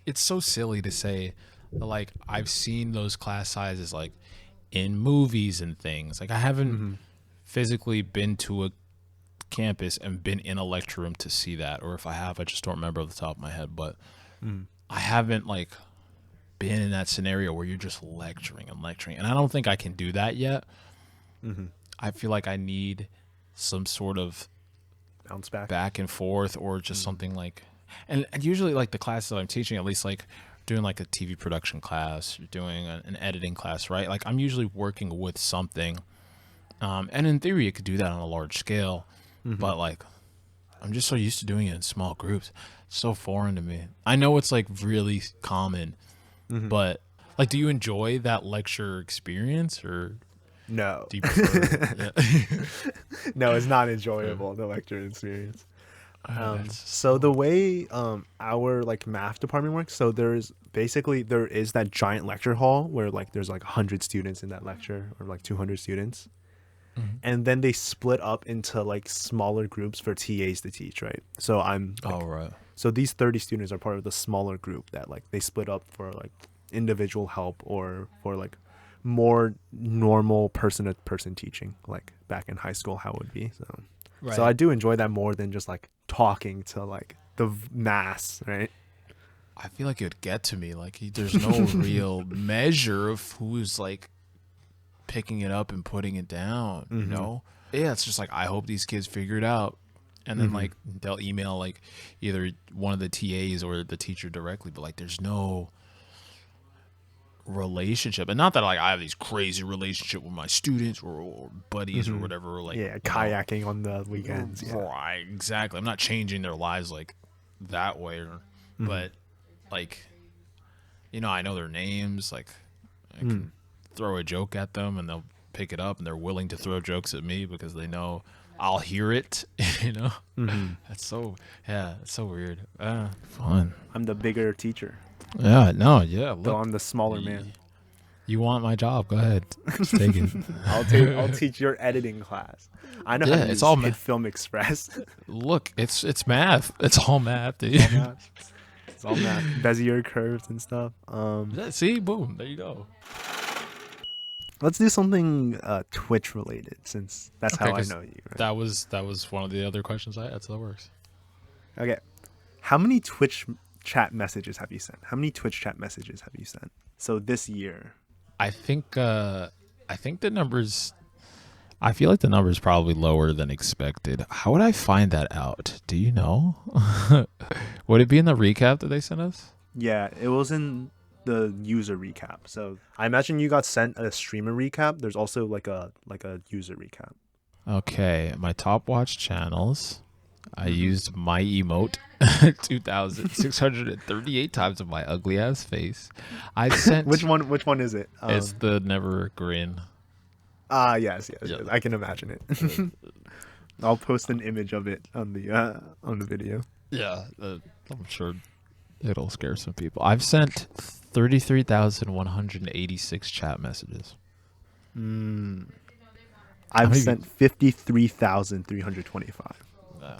it's so silly to say, like, I've seen those class sizes like in movies and things. Like, I haven't physically been to a campus and been in a lecture room to see that, or if I have, I just don't remember off the top of my head. But I haven't like been in that scenario where you're just lecturing, and I don't think I can do that yet. I feel like I need some sort of Bounce back. back and forth, or just something like, and usually like the classes that I'm teaching, at least like doing like a TV production class, you're doing an editing class, right? Like I'm usually working with something, and in theory you could do that on a large scale, but like I'm just so used to doing it in small groups. It's so foreign to me. I know it's like really common, but like, do you enjoy that lecture experience, or No. do you prefer? Yeah. No, it's not enjoyable, the lecture experience. That's So the way our like math department works, so there is that giant lecture hall where like there's like 100 students in that lecture, or like 200 students. And then they split up into like smaller groups for TAs to teach, right? So right. so these 30 students are part of the smaller group that like they split up for like individual help, or for like more normal person to person teaching, like back in high school how it would be. So I do enjoy that more than just like talking to like the mass, right? I feel like it would get to me. Like there's no real measure of who's like picking it up and putting it down. You know? Yeah, it's just like I hope these kids figure it out. And then like they'll email like either one of the TAs or the teacher directly, but like there's no relationship. And not that like I have these crazy relationship with my students or buddies or whatever. Or, like kayaking on the weekends. Yeah. Right, exactly. I'm not changing their lives like that way, but like I know their names. Like I can throw a joke at them and they'll pick it up, and they're willing to throw jokes at me because they know I'll hear it. That's so it's so weird. Fun. I'm the bigger teacher. Yeah, no, yeah. Though I'm the smaller man. You want my job? Go ahead, just take it. I'll teach your editing class. I know how to use Hit Film Express. Look, it's math. It's all math, dude. It's all math. Bezier curves and stuff. See, boom, there you go. Let's do something Twitch related, since that's how I know you. Right? That was one of the other questions I had, so that works. Okay. How many Twitch chat messages have you sent? How many Twitch chat messages have you sent? So this year. I think the numbers. I feel like the number is probably lower than expected. How would I find that out? Do you know? Would it be in the recap that they sent us? Yeah, it was in the user recap. So I imagine you got sent a streamer recap. There's also like a user recap. Okay, my top watch channels. I used my emote 2,638 times of my ugly ass face. I sent which one is it? It's the never grin. Yes. I can imagine it. I'll post an image of it on the video. Yeah, I'm sure it'll scare some people. I've sent 33,186 chat messages. I've sent 53,325.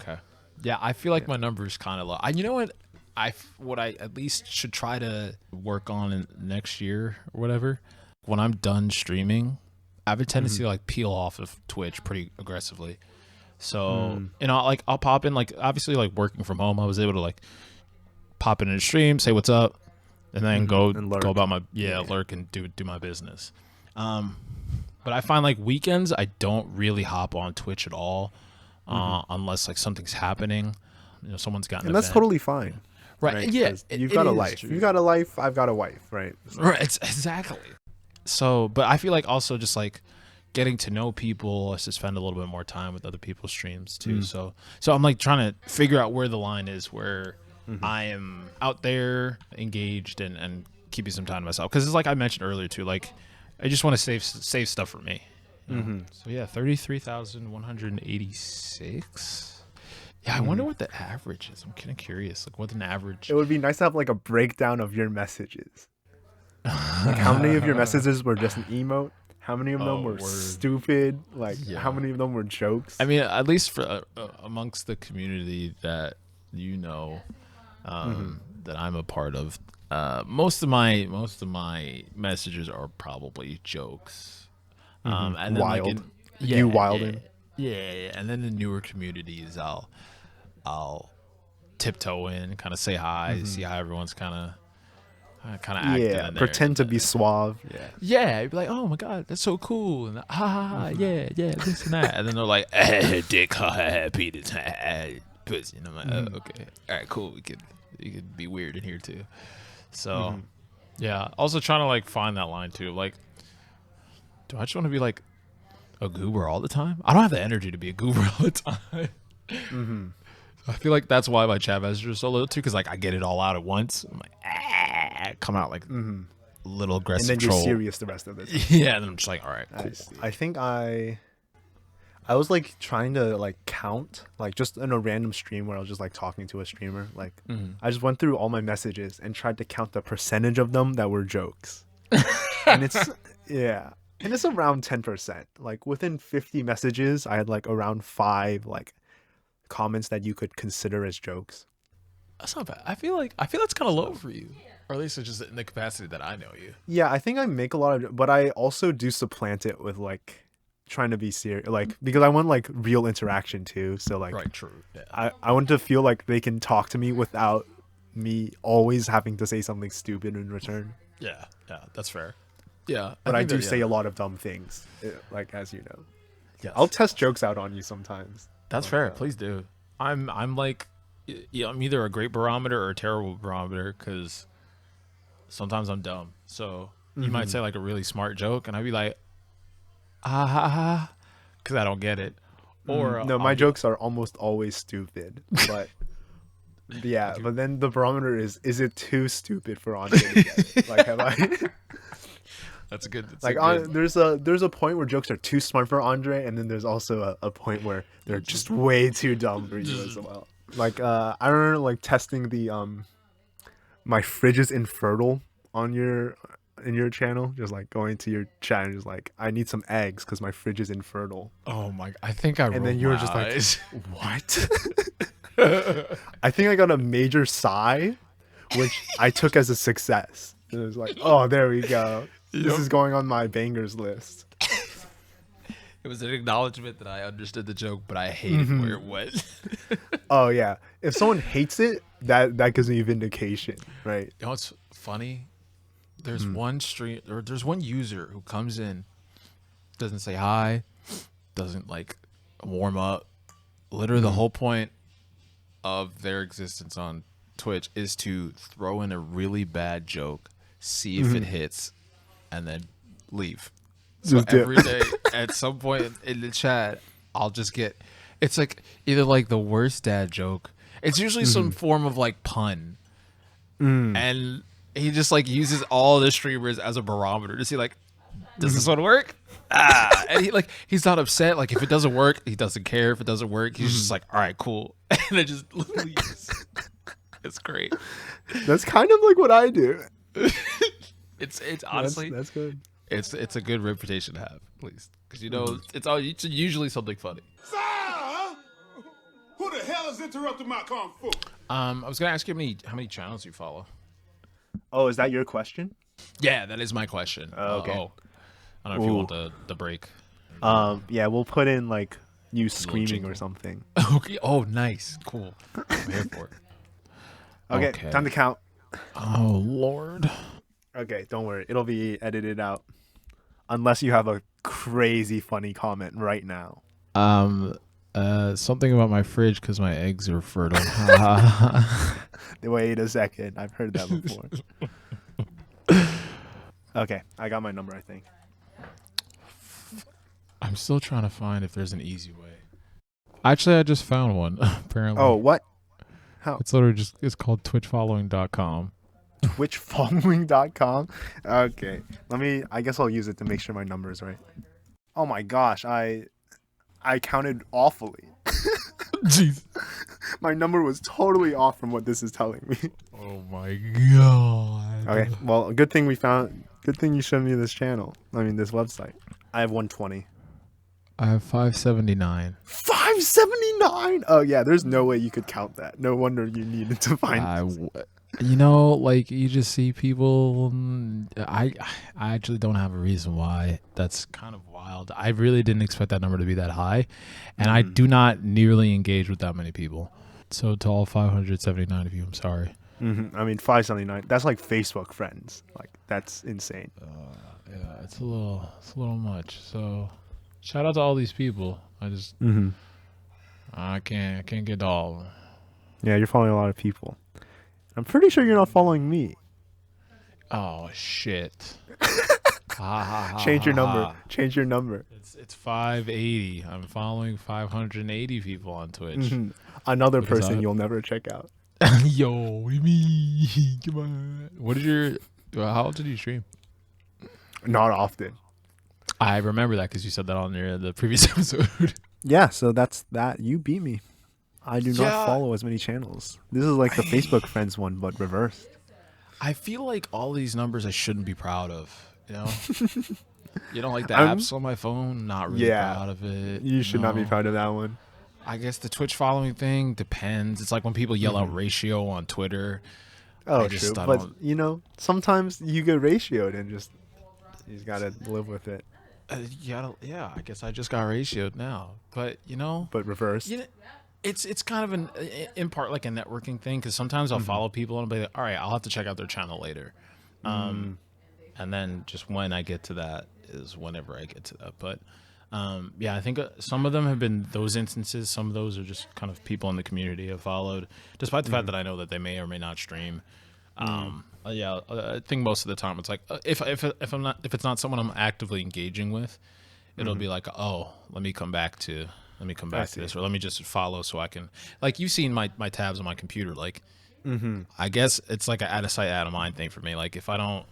Okay. Yeah, I feel like my number is kind of low. You know what? What I at least should try to work on in next year or whatever. When I'm done streaming, I have a tendency to like peel off of Twitch pretty aggressively. So like I'll pop in, like obviously like working from home, I was able to like pop in a stream, say what's up, and then go about my lurk and do my business. But I find like weekends I don't really hop on Twitch at all. Unless like something's happening, someone's got an event. That's totally fine, right? Yeah, you've got a life. True. You got a life. I've got a wife, right? So. Right, exactly. So, but I feel like also just like getting to know people, to spend a little bit more time with other people's streams too. So I'm like trying to figure out where the line is where I am out there engaged and keeping some time to myself, because it's like I mentioned earlier too. Like I just want to save stuff for me. So yeah, 33,186. Yeah, I wonder what the average is. I'm kind of curious, like what an average. It would be nice to have like a breakdown of your messages. Like how many of your messages were just an emote? How many of them were stupid? Like how many of them were jokes? I mean, at least for amongst the community that that I'm a part of, most of my messages are probably jokes. And then Wild. Like Wildin'. Yeah. And then the newer communities, I'll tiptoe in, kind of say hi, see how everyone's kind of acting. Yeah, pretend to be suave. Yeah, be like, oh my god, that's so cool, and yeah, this and that, and then they're like, dick, penis, pussy, and I'm like, okay, all right, cool, you could be weird in here too. So yeah, also trying to like find that line too, like. Do I just want to be like a goober all the time? I don't have the energy to be a goober all the time. I feel like that's why my chat messages are so little too, because like I get it all out at once. I'm like, come out like a little aggressive. And then troll. you're serious the rest of it. Yeah, and I'm just like, all right, cool. I think I was like trying to like count, like just in a random stream where I was just like talking to a streamer. Like I just went through all my messages and tried to count the percentage of them that were jokes. And it's and it's around 10%. Like within 50 messages, I had like around 5 like comments that you could consider as jokes. That's not bad. I feel that's kind of low for you, or at least it's just in the capacity that I know you. Yeah, I think I make a lot of, but I also do supplant it with like trying to be serious, like because I want like real interaction too. So like, right, true. Yeah. I want to feel like they can talk to me without me always having to say something stupid in return. Yeah, that's fair. Yeah, But I do that, say a lot of dumb things, like as you know. Yes. I'll test jokes out on you sometimes. That's fair. Please do. I'm like, I'm either a great barometer or a terrible barometer because sometimes I'm dumb. So you might say like a really smart joke, and I'd be like, ah ha ha, because I don't get it. Or no, my jokes are almost always stupid, but yeah. But then the barometer is it too stupid for Andre to get it? Like, have I? That's a good. There's a point where jokes are too smart for Andre, and then there's also a point where they're just way too dumb for you as well. Like I remember like testing the my fridge is infertile on in your channel, just like going to your chat and just like, I need some eggs because my fridge is infertile. Oh my! I think I. And then you were just like, what? I think I got a major sigh, which I took as a success. And it was like, oh, there we go. This is going on my bangers list. It was an acknowledgement that I understood the joke, but I hated where it went. Oh yeah, if someone hates it, that gives me vindication, right? You know what's funny? There's one there's one user who comes in, doesn't say hi, doesn't like warm up. Literally, the whole point of their existence on Twitch is to throw in a really bad joke, see if it hits, and then leave. So every day, at some point in the chat, I'll just get, it's like either like the worst dad joke. It's usually some form of like pun, and he just like uses all the streamers as a barometer to see like, does this one work? And he's not upset. Like if it doesn't work, he doesn't care. If it doesn't work, he's just like, all right, cool, and it just leaves. It's great. That's kind of like what I do. It's honestly that's good. It's a good reputation to have, at least, because you know it's usually something funny. Sir, who the hell is interrupting my kung fu? I was gonna ask you how many channels you follow. Oh, is that your question? Yeah, that is my question. Okay. I don't know if you want the break. Yeah, we'll put in like you screaming or something. Okay. Oh, nice. Cool. I'm here for it. Okay, time to count. Oh Lord. Okay, don't worry. It'll be edited out. Unless you have a crazy funny comment right now. Something about my fridge because my eggs are fertile. Wait a second. I've heard that before. Okay, I got my number, I think. I'm still trying to find if there's an easy way. Actually, I just found one, apparently. Oh, what? How? It's literally it's called twitchfollowing.com. Twitchfollowing.com? Okay. I guess I'll use it to make sure my number is right. Oh my gosh, I counted awfully. Jeez. My number was totally off from what this is telling me. Oh my god. Okay, well, good thing you showed me this channel. I mean, this website. I have 120. I have 579. 579? Oh yeah, there's no way you could count that. No wonder you needed to find you know, like you just see people. I actually don't have a reason why. That's kind of wild. I really didn't expect that number to be that high, and I do not nearly engage with that many people. So to all 579 of you, I'm sorry. I mean, 579. That's like Facebook friends. Like that's insane. Yeah, it's a little much. So shout out to all these people. I just I can't get to all of them. Yeah, you're following a lot of people. I'm pretty sure you're not following me. Oh shit. Change your number. Change your number. It's 580. I'm following 580 people on Twitch. Another person you'll never check out. Yo, me. Come on. How often do you stream? Not often. I remember that because you said that on the previous episode. Yeah, so that's that. You beat me. I do not follow as many channels. This is like the Facebook friends one, but reversed. I feel like all these numbers I shouldn't be proud of. You know, you know, like the apps on my phone. Not really proud of it. You should not be proud of that one. I guess the Twitch following thing depends. It's like when people yell out ratio on Twitter. Oh, true. But you know, sometimes you get ratioed and you just gotta live with it. Yeah, I guess I just got ratioed now. But you know, but reversed. It's kind of in part like a networking thing, because sometimes I'll follow people and I'll be like, all right, I'll have to check out their channel later. And then just when I get to that is whenever I get to that. But yeah, I think some of them have been those instances. Some of those are just kind of people in the community I've followed, despite the fact that I know that they may or may not stream. Yeah, I think most of the time it's like if it's not someone I'm actively engaging with, it'll be like, oh, let me come back to this, or let me just follow so I can, like, you've seen my tabs on my computer. Like, I guess it's like a out of sight, out of mind thing for me. Like, if I don't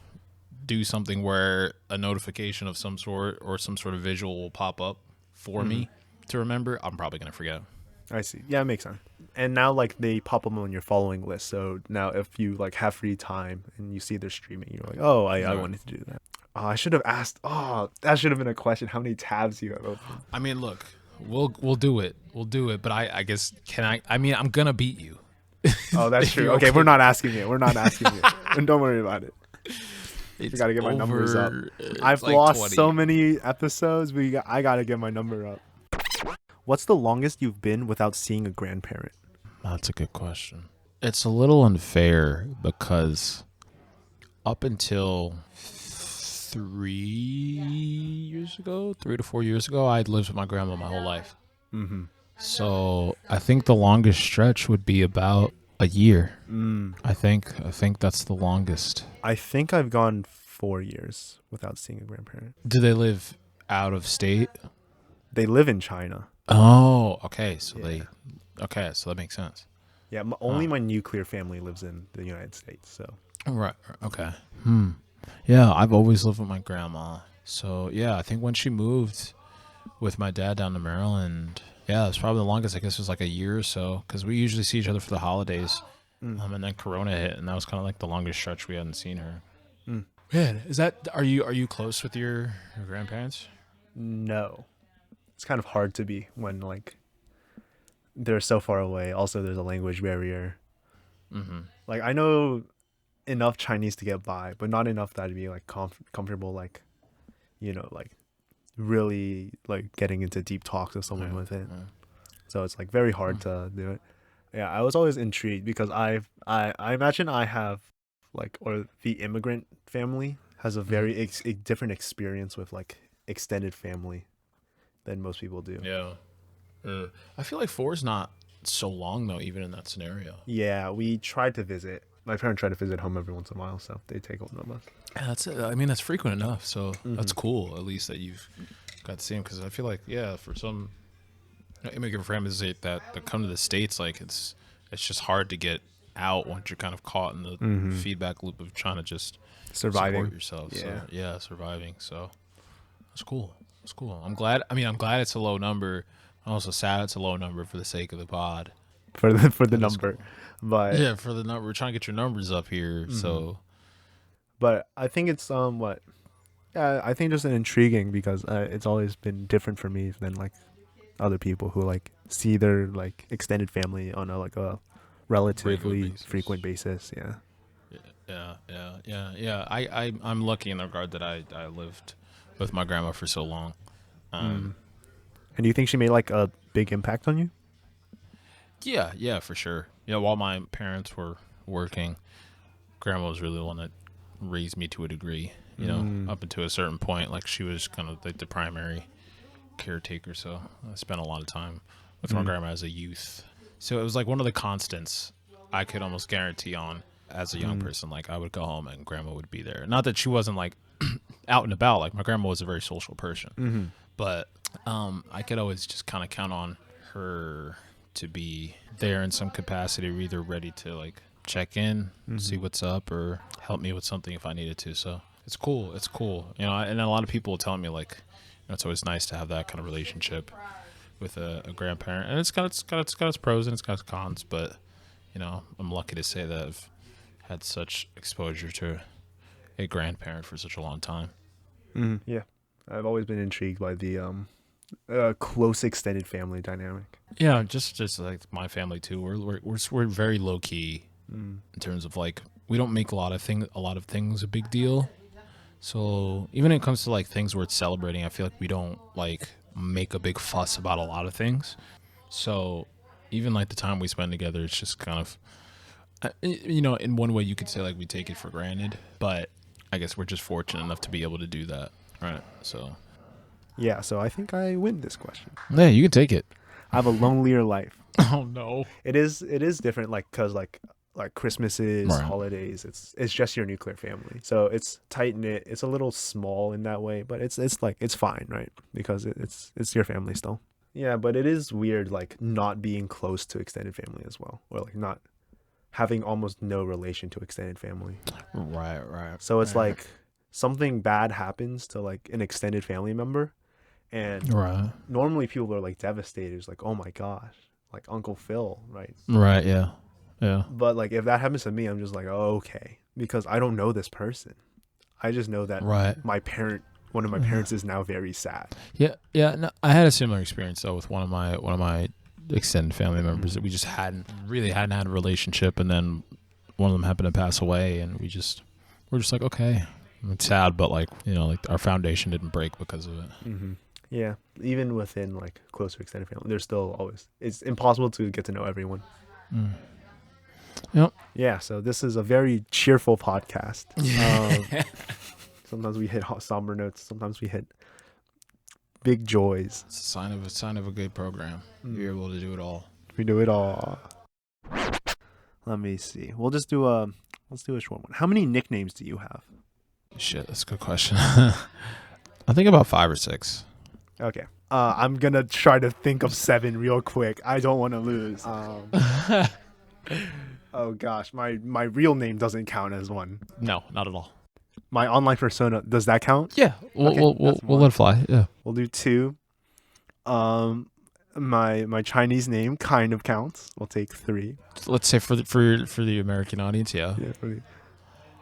do something where a notification of some sort or some sort of visual will pop up for me to remember, I'm probably gonna forget. I see. Yeah, it makes sense. And now, like, they pop up on your following list. So now if you, like, have free time and you see they're streaming, you're like, oh, I wanted to do that. Oh, I should have asked. Oh, that should have been a question. How many tabs you have open? I mean, look, we'll do it. We'll do it. But I guess, I mean, I'm gonna beat you. Oh, that's true. Okay, we're not asking you. And don't worry about it. I gotta get my numbers up. I've like lost 20. So many episodes. I gotta get my number up. What's the longest you've been without seeing a grandparent? That's a good question. It's a little unfair because up until 3 to 4 years ago, I'd lived with my grandma my whole life. So I think the longest stretch would be about a year. I think that's the longest. I think I've gone 4 years without seeing a grandparent. Do they live out of state? They live in China. Oh, okay. So so that makes sense. Yeah, only my nuclear family lives in the United States. So right. Okay. Yeah, I've always lived with my grandma. So yeah, I think when she moved with my dad down to Maryland, yeah, it's probably the longest. I guess it was like a year or so, because we usually see each other for the holidays. And then Corona hit, and that was kind of like the longest stretch we hadn't seen her. Man, are you close with your grandparents? No, it's kind of hard to be when, like, they're so far away. Also, there's a language barrier. Like, I know enough Chinese to get by, but not enough that I'd be like comfortable, like, you know, like really like getting into deep talks with someone with it. So it's like very hard to do it. Yeah, I was always intrigued because I imagine I have like, or the immigrant family has a very different experience with like extended family than most people do. Yeah. I feel like 4 is not so long though, even in that scenario. Yeah, we tried to visit. My parents try to visit home every once in a while, so they take home of us. Yeah, that's it. I mean, that's frequent enough, so that's cool. At least that you've got to see them, because I feel like, yeah, for some immigrant families that come to the States, like it's just hard to get out once you're kind of caught in the feedback loop of trying to just surviving support yourself. Yeah, so, yeah, surviving. So that's cool. It's cool. I'm glad it's a low number. I'm also sad it's a low number for the sake of the pod. For the number. Cool. But yeah, for the number, we're trying to get your numbers up here. So, but I think it's I think just an intriguing, because it's always been different for me than like other people who like see their like extended family on a relatively frequent basis. Yeah. I'm lucky in the regard that I lived with my grandma for so long. And do you think she made like a big impact on you? Yeah, for sure. While my parents were working, grandma was really the one that raised me to a degree, up until a certain point. Like, she was kind of like the primary caretaker, so I spent a lot of time with my grandma as a youth. So it was like one of the constants I could almost guarantee on as a young person. Like, I would go home and grandma would be there. Not that she wasn't like out and about. Like, my grandma was a very social person, but I could always just kind of count on her to be there in some capacity, either ready to like check in, see what's up, or help me with something if I needed to. So it's cool. And a lot of people will tell me like, it's always nice to have that kind of relationship with a grandparent, and it's got its pros and it's got its cons. But I'm lucky to say that I've had such exposure to a grandparent for such a long time. Yeah, I've always been intrigued by the close extended family dynamic. Yeah, just like my family too. We're very low key in terms of like, we don't make a lot of things a big deal. So even when it comes to like things worth celebrating, I feel like we don't like make a big fuss about a lot of things. So even like the time we spend together, it's just kind of, you know, in one way you could say like we take it for granted, but I guess we're just fortunate enough to be able to do that, right? So Yeah, so I think I win this question. yeah, you can take it. I have a lonelier life. Oh no. It is different, like, cause like Christmases, Right. holidays, it's just your nuclear family. So it's tight knit. It's a little small in that way, but it's like it's fine, right? Because it's your family still. Yeah, but it is weird, like not being close to extended family as well, or like not having almost no relation to extended family. Right. So it's like something bad happens to like an extended family member, and Right. normally people are like devastated. It's like, oh my gosh, like Uncle Phil, right? Right. Yeah. Yeah. But like if that happens to me, I'm just like, oh, okay, because I don't know this person. I just know that Right. one of my parents is now very sad. Yeah. Yeah. No, I had a similar experience though with one of my extended family members that we just hadn't had a relationship, and then one of them happened to pass away, and we're just like, okay, it's sad, but like, you know, like our foundation didn't break because of it. Mm-hmm. Yeah, even within like closer extended family, there's still always, it's impossible to get to know everyone. Yep. Yeah, so this is a very cheerful podcast. Sometimes we hit somber notes. Sometimes we hit big joys. It's a sign of a good program. You're able to do it all. We do it all. Let me see. Let's do a short one. How many nicknames do you have? Shit, that's a good question. I think about 5 or 6. Okay. I'm gonna try to think of 7 real quick. I don't want to lose. Oh gosh, my real name doesn't count as one. No, not at all. My online persona, does that count? Yeah, we'll let it fly. Yeah, we'll do 2. My Chinese name kind of counts. We'll take 3. Let's say for the American audience, yeah. Yeah.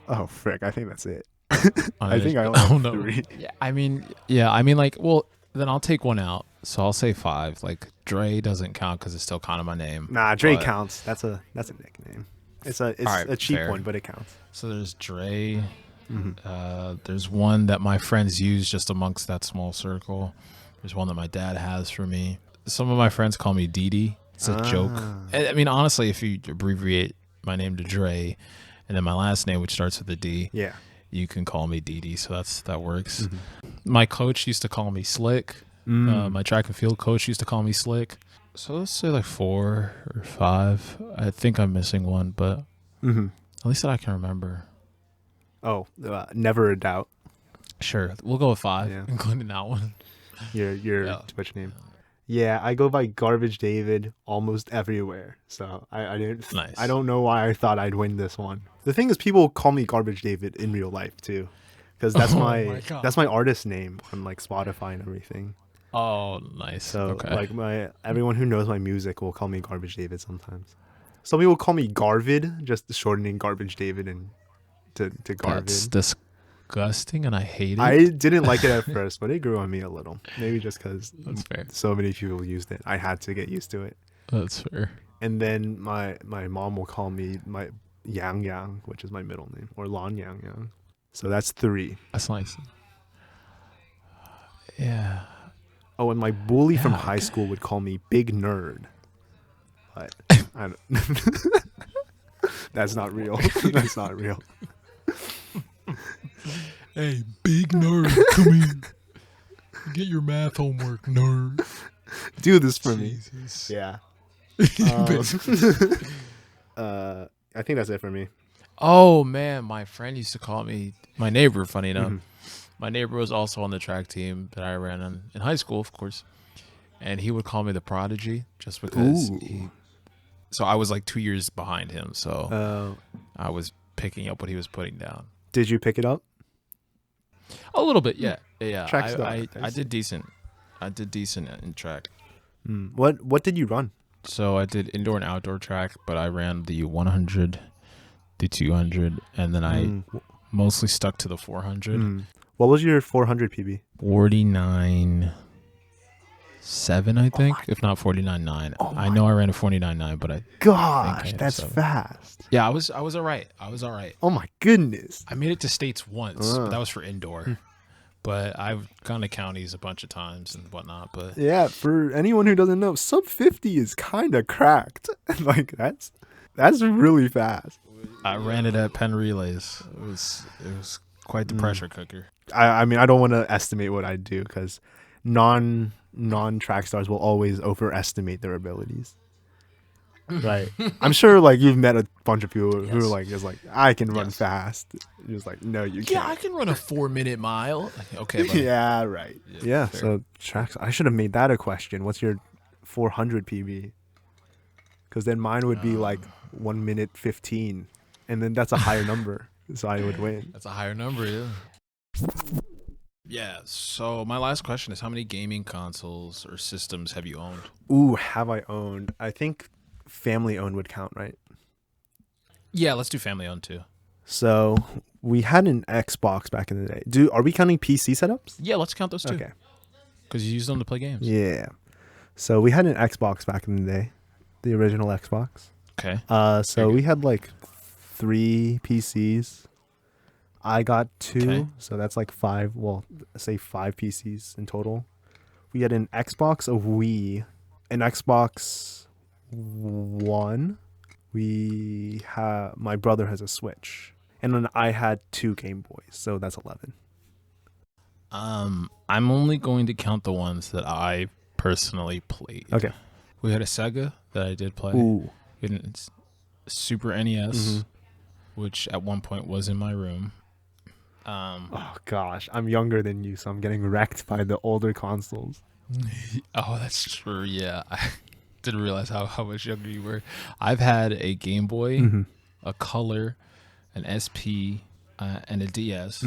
Oh frick, I think that's it. I think I only have 3. Yeah, I mean, like, well, then I'll take one out. So I'll say 5. Like Dre doesn't count because it's still kind of my name. Nah, Dre counts. That's a nickname. It's right, a cheap fair. one, but it counts. So there's Dre. There's one that my friends use just amongst that small circle. There's one that my dad has for me. Some of my friends call me Didi. It's a joke. I mean, honestly, if you abbreviate my name to Dre, and then my last name, which starts with a D, yeah, you can call me Didi. So that works. My coach used to call me Slick. My track and field coach used to call me Slick. So let's say like 4 or 5. I think I'm missing one, but at least that I can remember. Oh, Neveradought. Sure, we'll go with 5, Yeah. including that one. Your Twitch name. Yeah, I go by Garbage David almost everywhere. So I didn't. Nice. I don't know why I thought I'd win this one. The thing is, people call me Garbage David in real life too, because that's my God. that's my artist name on like Spotify and everything. Oh, nice. So okay. like everyone who knows my music will call me Garbage David sometimes. Some people call me Garvid, just shortening Garbage David and to Garvid. That's disgusting, and I hate it. I didn't like it at first, but it grew on me a little. Maybe just because That's fair. so many people used it. I had to get used to it. That's fair. And then my mom will call me my Yang Yang, which is my middle name, or Lan Yang Yang. So that's 3. That's nice. Yeah. Oh, and my bully from Yeah, high okay. school would call me Big Nerd. But I don't that's not real. That's not real. Hey, big nerd, come in. Get your math homework, nerd. Do this for me. Jesus. Yeah. I think that's it for me. Oh man, my friend used to call me my neighbor. Funny enough, my neighbor was also on the track team that I ran in high school, of course, and he would call me the prodigy just because. So I was like 2 years behind him, so I was picking up what he was putting down. Did you pick it up? A little bit, yeah. Track's not I nice. did decent. I did decent in track. What did you run? So I did indoor and outdoor track, but I ran the 100, the 200, and then I mostly stuck to the 400. What was your 400 PB? 49.7, I think, if not 49.9. I know I ran a 49.9, but I Gosh, hit that's 7. fast. Yeah, I was all right. Oh my goodness. I made it to states once, but that was for indoor. but I've gone to counties a bunch of times and whatnot. But Yeah, for anyone who doesn't know, sub 50 is kind of cracked. Like that's really fast. I ran it at Penn Relays. It was quite the pressure cooker. I mean, I don't want to estimate what I do because non track stars will always overestimate their abilities. Right. I'm sure like you've met a bunch of people who are like just like I can run fast. You're just like no, you can't. Yeah, I can run a 4-minute mile. Okay, buddy. Yeah, right. Yeah. fair. So tracks. I should have made that a question. What's your 400 PB? Because then mine would be like 1 minute 15, and then that's a higher number, so I would win. That's a higher number, yeah. Yeah, so my last question is how many gaming consoles or systems have you owned? Ooh, have I owned? I think family owned would count, right? Yeah, let's do family owned too. So we had an Xbox back in the day. Are we counting PC setups? Yeah, let's count those too. Okay. Because you use them to play games. Yeah. So we had an Xbox back in the day, the original Xbox. Okay. So we had like 3 PCs. I got 2, Okay. so that's like 5. Well, say 5 PCs in total. We had an Xbox, a Wii, an Xbox One. My brother has a Switch, and then I had 2 Game Boys, so that's 11. I'm only going to count the ones that I personally played. Okay. We had a Sega that I did play. Ooh. We had a Super NES, which at one point was in my room. Oh gosh, I'm younger than you, so I'm getting wrecked by the older consoles. Oh, that's true. Yeah, I didn't realize how much younger you were. I've had a Game Boy, a Color, an SP, and a DS.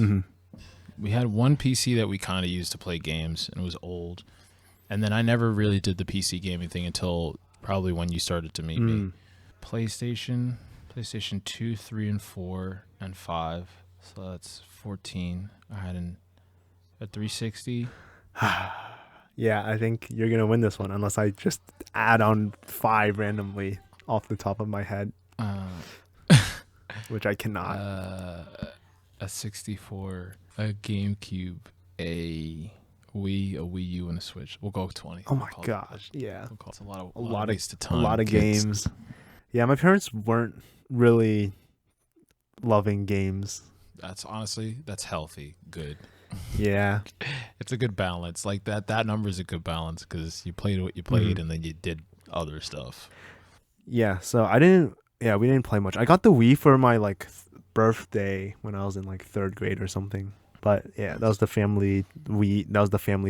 We had one PC that we kind of used to play games, and it was old. And then I never really did the PC gaming thing until probably when you started to meet me. PlayStation 2, 3, and 4, and 5. So that's 14. I had a 360. Yeah, I think you're going to win this one unless I just add on 5 randomly off the top of my head, which I cannot. A 64, a GameCube, a Wii, a Wii U, and a Switch. We'll go with 20. Oh my gosh, yeah. It's a lot of A time. lot of kids. games. Yeah, my parents weren't really loving games. That's healthy. Good. Yeah. It's a good balance. Like that number is a good balance because you played what you played and then you did other stuff. Yeah, so we didn't play much. I got the Wii for my like birthday when I was in like 3rd grade or something. But yeah, that was the family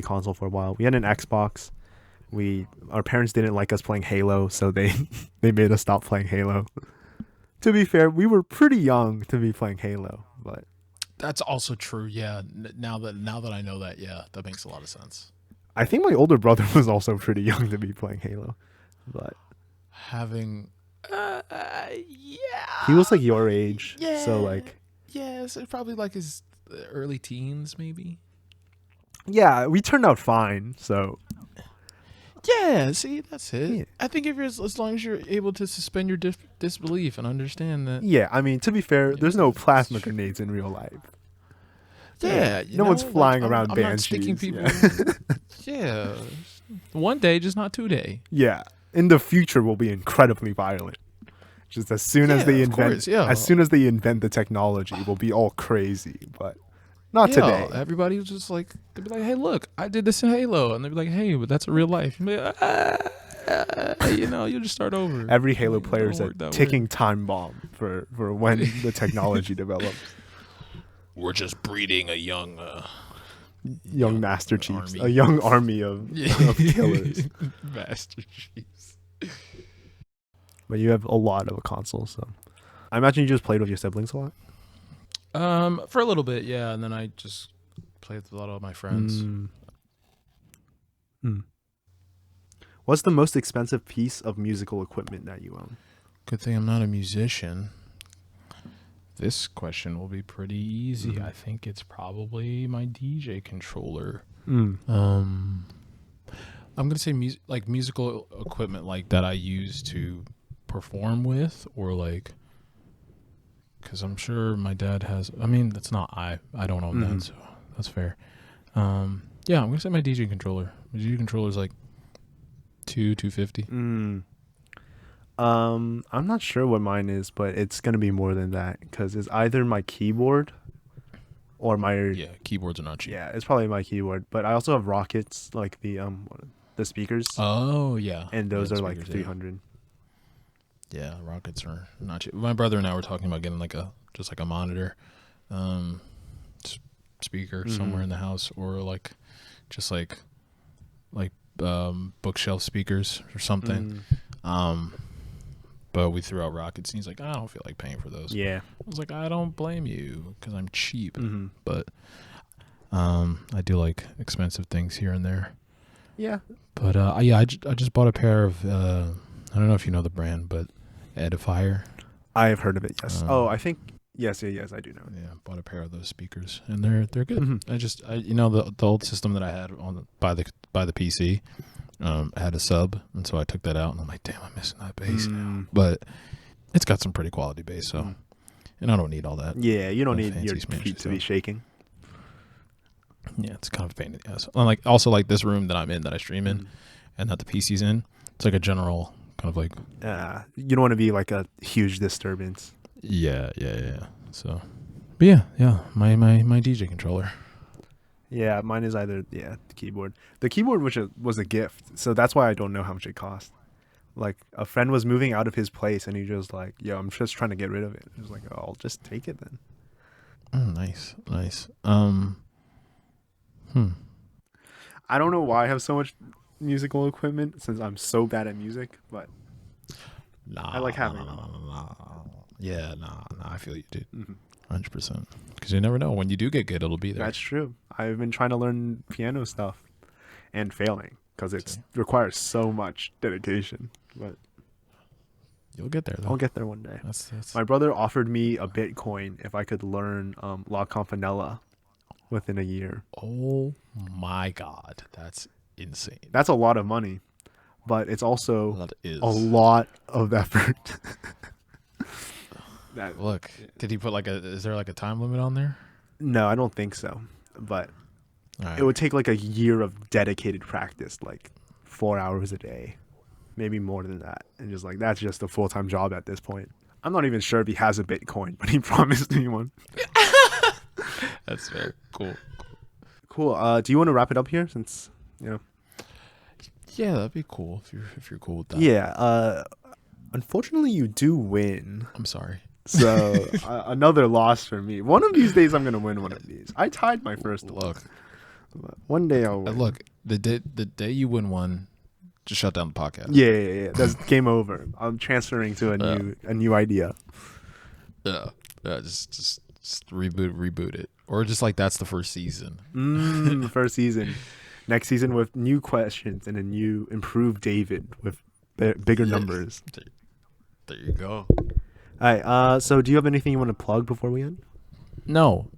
console for a while. We had an Xbox. Our parents didn't like us playing Halo, so they made us stop playing Halo. To be fair, we were pretty young to be playing Halo, but That's also true. Yeah. Now that I know that, yeah, that makes a lot of sense. I think my older brother was also pretty young to be playing Halo, but Having, yeah, he was like your age, yeah, so like so probably like his early teens, maybe. yeah, we turned out fine. So Yeah, see, that's it. Yeah. I think if you're as long as you're able to suspend your disbelief and understand that. yeah, I mean to be fair, there's no plasma grenades in real life. Yeah, no one's flying around I'm not sticking banshees. people. Yeah, one day, just not 2 day. Yeah, in the future we'll be incredibly violent. Just as soon as they of course, as soon as they invent the technology, we'll be all crazy. But not today. Everybody was just like, they'd be like, "Hey, look, I did this in Halo," and they'd be like, "Hey, but that's a real life." You'd be like, you just start over. Every Halo It player is don't a work that ticking way. time bomb for when the technology develops. We're just breeding a young, Young Master Chiefs, army. a young army of killers. Master Chiefs. But you have a lot of a console, so I imagine you just played with your siblings a lot. For a little bit, yeah, and then I just played with a lot of my friends. What's the most expensive piece of musical equipment that you own? Good thing I'm not a musician. This question will be pretty easy. I think it's probably my DJ controller. I'm gonna say musical equipment like that I use to perform with, or like, because I'm sure my dad has. I mean, that's not I don't own that, so that's fair. Yeah, I'm gonna say my DJ controller. My DJ controller is like $250. I'm not sure what mine is, but it's gonna be more than that because it's either my keyboard or my Yeah, keyboards are not cheap. yeah, it's probably my keyboard. But I also have Rockets, like the speakers, Oh yeah, and those yeah, are like speakers, 300. Yeah, Rockets are not cheap. My brother and I were talking about getting like a monitor, speaker somewhere in the house, or like just like bookshelf speakers or something. But we threw out Rockets, and he's like, I don't feel like paying for those. Yeah. I was like, I don't blame you because I'm cheap, but I do like expensive things here and there. Yeah. But yeah, I just bought a pair of I don't know if you know the brand, but Edifier. I have heard of it. Yes. I think yes, I do know. Yeah, bought a pair of those speakers, and they're good. I the old system that I had by the PC had a sub, and so I took that out, and I'm like, damn, I'm missing that bass now. But it's got some pretty quality bass, so and I don't need all that. Yeah, you don't need fancy your smashy feet to be stuff. shaking. Yeah, it's kind of a pain in the ass. And also like this room that I'm in, that I stream in, and that the PC's in, it's like a general kind of like. You don't want to be like a huge disturbance. Yeah. So, but yeah, my DJ controller. Yeah, mine is either the keyboard. The keyboard, which was a gift, so that's why I don't know how much it cost. Like a friend was moving out of his place, and he just like, "Yo, I'm just trying to get rid of it." I was like, "Oh, I'll just take it then." Nice. I don't know why I have so much musical equipment since I'm so bad at music, but I like having them. Yeah, I feel you, dude. 100%. Because you never know, when you do get good, it'll be there. That's true. I've been trying to learn piano stuff and failing because it requires so much dedication. But you'll get there, though. I'll get there one day. That's My brother offered me a Bitcoin if I could learn La Campanella within a year. Oh my God, that's insane. That's a lot of money, but it's also That is a lot of effort. Look, did he put is there like a time limit on there? No, I don't think so. But All right. it would take like a year of dedicated practice, like 4 hours a day, maybe more than that. And just like, that's just a full-time job at this point. I'm not even sure if he has a Bitcoin, but he promised me one. That's fair. Cool. Do you want to wrap it up here since, Yeah, that'd be cool if you're cool with that. Yeah. Unfortunately, you do win. I'm sorry. So another loss for me. One of these days, I'm gonna win one of these. I tied my first one. Look, one day I'll win. look. The day you win one, just shut down the podcast. Yeah. That's game over. I'm transferring to a new idea. Yeah. Just reboot it, or just like that's the first season. The first season. Next season with new questions and a new improved David with bigger numbers. There you go. All right. So do you have anything you want to plug before we end? No,